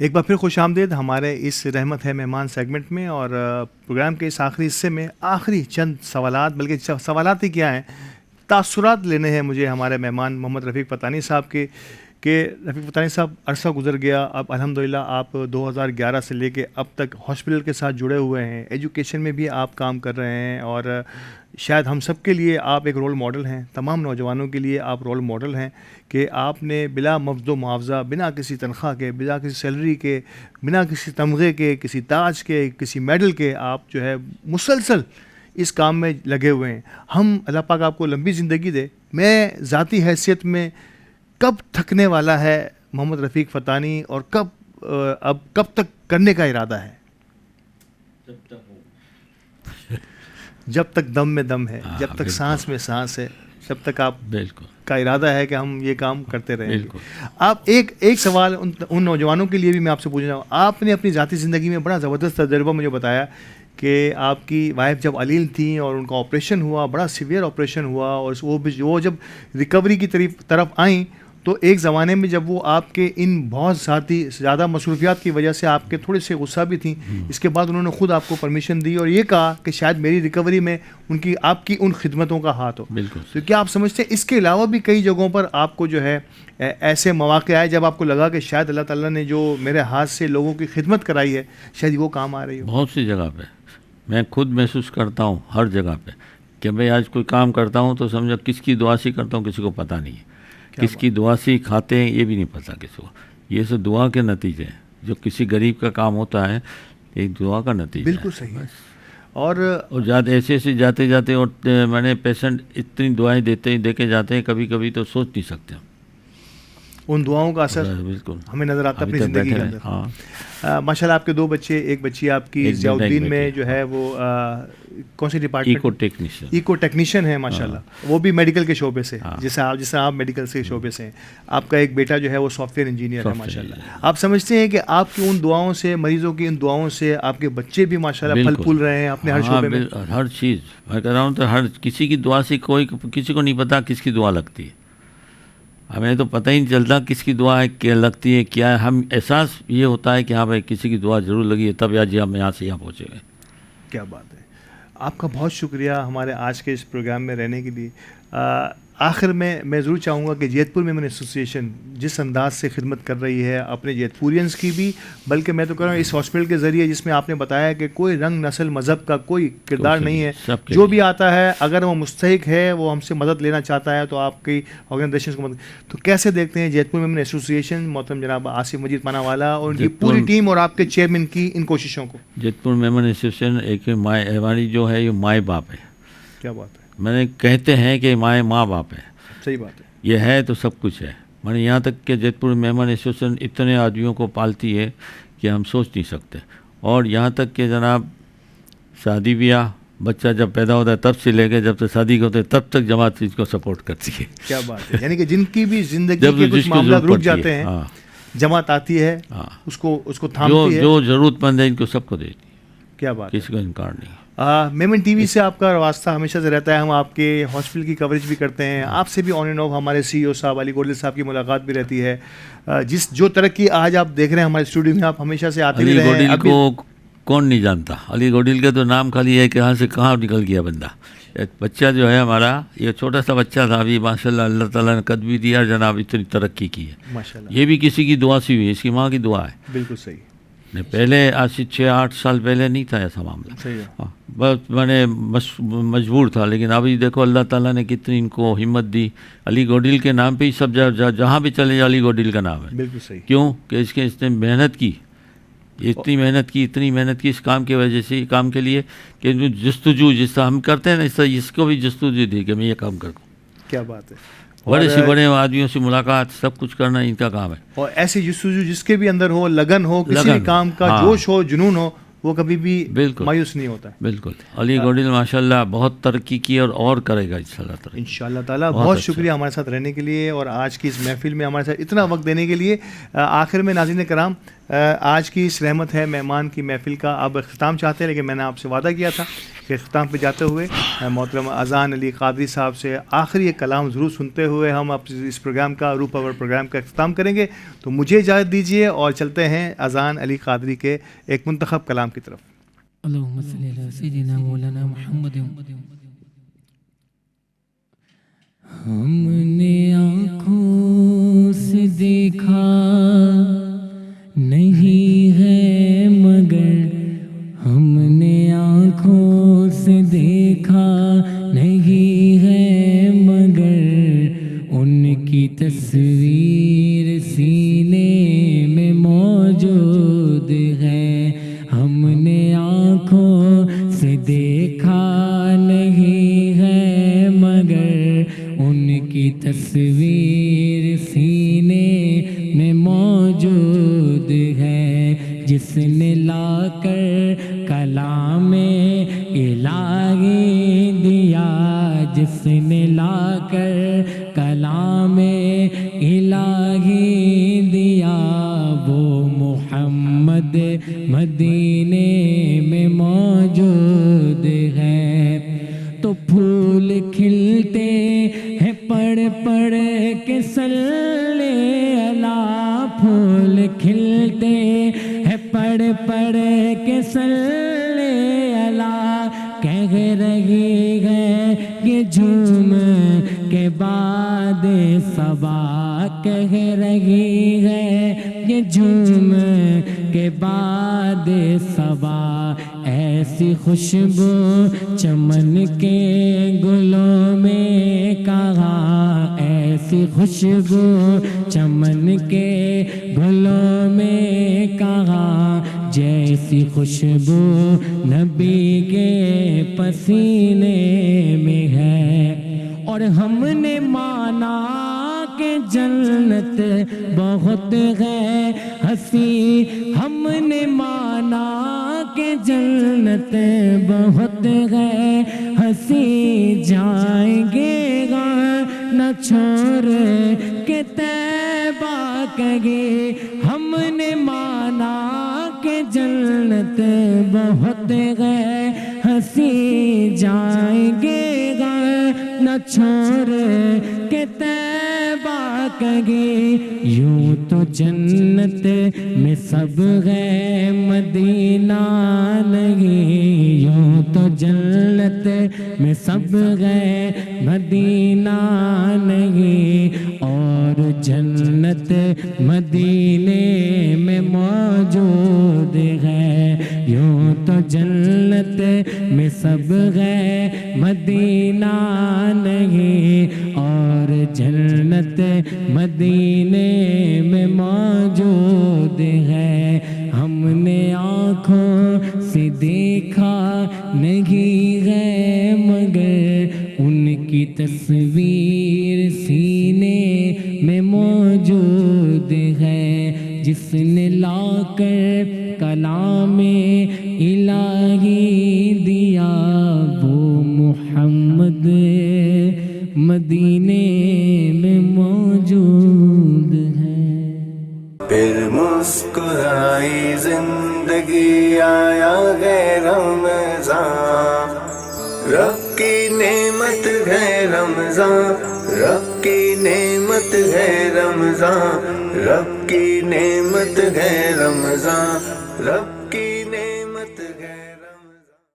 ایک بار پھر خوش آمدید ہمارے اس رحمت ہے مہمان سیگمنٹ میں، اور پروگرام کے اس آخری حصے میں آخری چند سوالات، بلکہ سوالات ہی کیا ہیں، تاثرات لینے ہیں مجھے ہمارے مہمان محمد رفیق پتانی صاحب کے، کہ رفیق پتانی صاحب عرصہ گزر گیا، اب الحمدللہ آپ 2011 سے لے کے اب تک ہاسپٹل کے ساتھ جڑے ہوئے ہیں، ایجوکیشن میں بھی آپ کام کر رہے ہیں، اور شاید ہم سب کے لیے آپ ایک رول ماڈل ہیں، تمام نوجوانوں کے لیے آپ رول ماڈل ہیں کہ آپ نے بلا مفد و معاوضہ، بنا کسی تنخواہ کے، بنا کسی سیلری کے، بنا کسی تمغے کے، کسی تاج کے، کسی میڈل کے، آپ جو ہے مسلسل اس کام میں لگے ہوئے ہیں. ہم اللہ پاک آپ کو لمبی زندگی دے. میں ذاتی حیثیت میں کب تھکنے والا ہے محمد رفیق پتانی، اور کب تک کرنے کا ارادہ ہے؟ جب تک دم میں دم ہے، جب تک سانس میں سانس ہے، جب تک آپ کا ارادہ ہے کہ ہم یہ کام کرتے رہیں گے. آپ ایک سوال ان نوجوانوں کے لیے بھی میں آپ سے پوچھنا ہوں. آپ نے اپنی ذاتی زندگی میں بڑا زبردست تجربہ مجھے بتایا کہ آپ کی وائف جب علیل تھیں اور ان کا آپریشن ہوا، بڑا سیویئر آپریشن ہوا، اور وہ جب ریکوری کی طرف آئیں تو ایک زمانے میں جب وہ آپ کے ان بہت زیادہ مصروفیات کی وجہ سے آپ کے تھوڑے سے غصہ بھی تھیں، اس کے بعد انہوں نے خود آپ کو پرمیشن دی اور یہ کہا کہ شاید میری ریکوری میں آپ کی ان خدمتوں کا ہاتھ ہو. بالکل. تو کیا آپ سمجھتے ہیں اس کے علاوہ بھی کئی جگہوں پر آپ کو جو ہے ایسے مواقع آئے جب آپ کو لگا کہ شاید اللہ تعالیٰ نے جو میرے ہاتھ سے لوگوں کی خدمت کرائی ہے شاید وہ کام آ رہی ہو؟ بہت سی جگہ پہ میں خود محسوس کرتا ہوں، ہر جگہ پہ، کہ میں آج کوئی کام کرتا ہوں تو سمجھو کس کی دعا سے کرتا ہوں کسی کو پتہ نہیں ہے، کس کی دعا سے کھاتے ہیں یہ بھی نہیں پتہ کسی کو. یہ سب دعا کے نتیجے ہیں. جو کسی غریب کا کام ہوتا ہے ایک دعا کا نتیجہ. بالکل صحیح ہے. اور ایسے جاتے اور میں نے پیشنٹ اتنی دعائیں دے کے جاتے ہیں، کبھی کبھی تو سوچ نہیں سکتے ان دعاؤں کا اثر بالکل ہمیں نظر آتا ہے اپنی زندگی کے اندر. ماشاء اللہ آپ کے 2 بچے، ایک بچی آپ کی ضیاء الدین میں جو ہے وہ کون سی ڈپارٹمنٹ؟ ایکو ٹیکنیشین ہے ماشاء اللہ، وہ بھی میڈیکل کے شعبے سے، جیسے آپ میڈیکل سے شعبے سے ہیں. آپ کا ایک بیٹا جو ہے وہ سافٹ ویئر انجینئر ہے ماشاء اللہ. آپ سمجھتے ہیں کہ آپ کی ان دعاؤں سے، مریضوں کی ان دعاؤں سے آپ کے بچے بھی ماشاء اللہ پھل پھول رہے ہیں اپنے ہر شعبے میں؟ ہر چیز میں کہہ رہا ہوں، تو ہر کسی کی دعا سے کسی کو نہیں پتا کس کی دعا لگتی ہے. ہمیں تو پتہ ہی نہیں چلتا کس کی دعا ہے، کیا لگتی ہے، کیا ہے. ہم احساس یہ ہوتا ہے کہ ہاں بھائی کسی کی دعا ضرور لگی ہے، تب ہم یہاں سے یہاں پہنچے گئے. کیا بات ہے. آپ کا بہت شکریہ ہمارے آج کے اس پروگرام میں رہنے کے لیے. آخر میں ضرور چاہوں گا کہ جیت پور میمن ایسوسیشن جس انداز سے خدمت کر رہی ہے اپنے جیت پورینس کی بھی، بلکہ میں تو کہہ رہا ہوں اس ہاسپٹل کے ذریعے جس میں آپ نے بتایا کہ کوئی رنگ نسل مذہب کا کوئی کردار نہیں ہے، جو بھی آتا ہے اگر وہ مستحق ہے، وہ ہم سے مدد لینا چاہتا ہے تو آپ کی آرگنائزیشن کو مدد. تو کیسے دیکھتے ہیں جیت پور میمن ایسوسیشن، محترم جناب آصف مجید پانا والا اور ان کی پوری ٹیم اور آپ کے چیئرمین کی ان کوششوں کو؟ جیت پور میمن ایسوسیشن ایک ہماری جو ہے یہ مائیں باپ ہے. کیا بات ہے. میں نے کہتے ہیں کہ ماں باپ ہے. صحیح بات ہے. یہ ہے تو سب کچھ ہے. میں نے یہاں تک کہ جیت پور میمن ایسوسیشن اتنے آدمیوں کو پالتی ہے کہ ہم سوچ نہیں سکتے. اور یہاں تک کہ جناب شادی بیاہ، بچہ جب پیدا ہوتا ہے تب سے لے کے جب تک شادی ہوتے تب تک جماعت اس کو سپورٹ کرتی ہے. کیا بات ہے. یعنی کہ جن کی بھی زندگی کے کچھ معاملات رک جاتے ہیں، جماعت آتی ہے، اس کو تھامتی ہے. جو ضرورت مند ہے ان کو سب کو دیتی ہے. کیا بات. کسی کو انکار نہیں. میمن ٹی وی سے آپ کا واسطہ ہمیشہ سے رہتا ہے. ہم آپ کے ہاسپٹل کی کوریج بھی کرتے ہیں. آپ سے بھی آن اینڈ آف ہمارے CEO صاحب علی گوڈل صاحب کی ملاقات بھی رہتی ہے. جو ترقی آج آپ دیکھ رہے ہیں ہمارے اسٹوڈیو میں، آپ ہمیشہ سے آتے رہے ہیں. علی گوڈل کو کون نہیں جانتا. علی گوڈل کا تو نام خالی ہے کہ کہاں سے کہاں نکل گیا بندہ. بچہ جو ہے ہمارا، یہ چھوٹا سا بچہ تھا، ابھی ماشاء اللہ اللہ تعالیٰ نے قد بھی دیا جناب، اتنی ترقی کی ہے ماشاء اللہ. یہ بھی کسی کی دعا سے ہوئی ہے، اس کی ماں کی دعا ہے. بالکل صحیح. پہلے آج سے 6-8 سال پہلے نہیں تھا ایسا معاملہ. بس میں نے مجبور تھا، لیکن ابھی دیکھو اللہ تعالیٰ نے کتنی ان کو ہمت دی. علی گوڈل کے نام پہ ہی سب جہاں بھی چلے علی گوڈل کا نام ہے. بالکل صحیح. کیوں کہ اس نے محنت کی، اتنی محنت کی اس کام کی وجہ سے، کام کے لیے کہ جستجو جس طرح ہم کرتے ہیں نا، اس طرح اس کو بھی جستجو دی کہ میں یہ کام کروں. کیا بات ہے. بڑے سے بڑے آدمیوں سے ملاقات، سب کچھ کرنا ان کا کام ہے. اور ایسی جستجو جس کے بھی اندر ہو، لگن ہو، کسی بھی کام کا جوش ہو، جنون ہو، وہ کبھی بھی مایوس نہیں ہوتا. بالکل. علی گوڈل ماشاءاللہ بہت ترقی کی اور کرے گا انشاءاللہ تعالیٰ. بہت شکریہ ہمارے ساتھ رہنے کے لیے اور آج کی اس محفل میں ہمارے ساتھ اتنا وقت دینے کے لیے. آخر میں ناظرین کرام آج کی اس رحمت ہے مہمان کی محفل کا اب اختتام چاہتے ہیں، لیکن میں نے آپ سے وعدہ کیا تھا کہ اختتام پہ جاتے ہوئے محترم اذان علی قادری صاحب سے آخری ایک کلام ضرور سنتے ہوئے ہم اب اس پروگرام کا روح پاور پروگرام کا اختتام کریں گے. تو مجھے اجازت دیجیے اور چلتے ہیں اذان علی قادری کے ایک منتخب کلام کی طرف. اللہم صلی علی سیدنا مولانا محمد. ہم نے آنکھوں سے دیکھا نہیں ہے مگر، ہم نے آنکھوں سے دیکھا نہیں ہے مگر، ان کی تصویر سینے میں موجود ہے. ہم نے آنکھوں سے دیکھا نہیں ہے مگر، ان کی تصویر سینے میں موجود ہے. جس نے لا کر کلام الہی دیا، جس نے لا کر کلام الہی دیا، وہ محمد مدینے میں موجود ہے. تو پھول کھلتے ہیں پڑھ پڑھ کے صلی اللہ، پھول کھلتے ہیں پڑھ پڑھ کے صلی اللہ. کہہ رہی ہے یہ جھوم کے بعد صبا، کہہ رہی ہے یہ جھوم کے بعد صبا. ایسی خوشبو چمن کے گلوں میں کہاں، ایسی خوشبو چمن کے گلوں میں کہاں، جیسی خوشبو نبی کے پسینے میں ہے. اور ہم نے مانا کہ جنت بہت ہے ہنسی، ہم نے مانا کہ جنت بہت ہے ہنسی، جائیں گے گا نہ چھوڑ کے طیبہ کہے. ہم نے مانا کہ جنت بہت ہے ہنسی، جائیں گے گا نہ چھوڑ کے طیبہ کہے. یوں تو جنت میں سب ہے مدینہ نہیں، یوں تو جنت میں سب ہے مدینہ نہیں، اور جنت مدینے میں موجود ہے. یوں تو جنت میں سب ہے مدینہ نہیں، اور جنت مدینے میں موجود ہے. ہم نے آنکھوں سے دیکھا نہیں ہے مگر، ان کی تصویر سینے میں موجود ہے. جس نے لا کر کلام الہی دیا، وہ محمد مدینے میں موجود ہے. پھر مسکرائی زندگی، آیا ہے رمضان، رب کی نعمت ہے رمضان، رب کی نعمت ہے رمضان، رب کی نعمت ہے رمضان، رب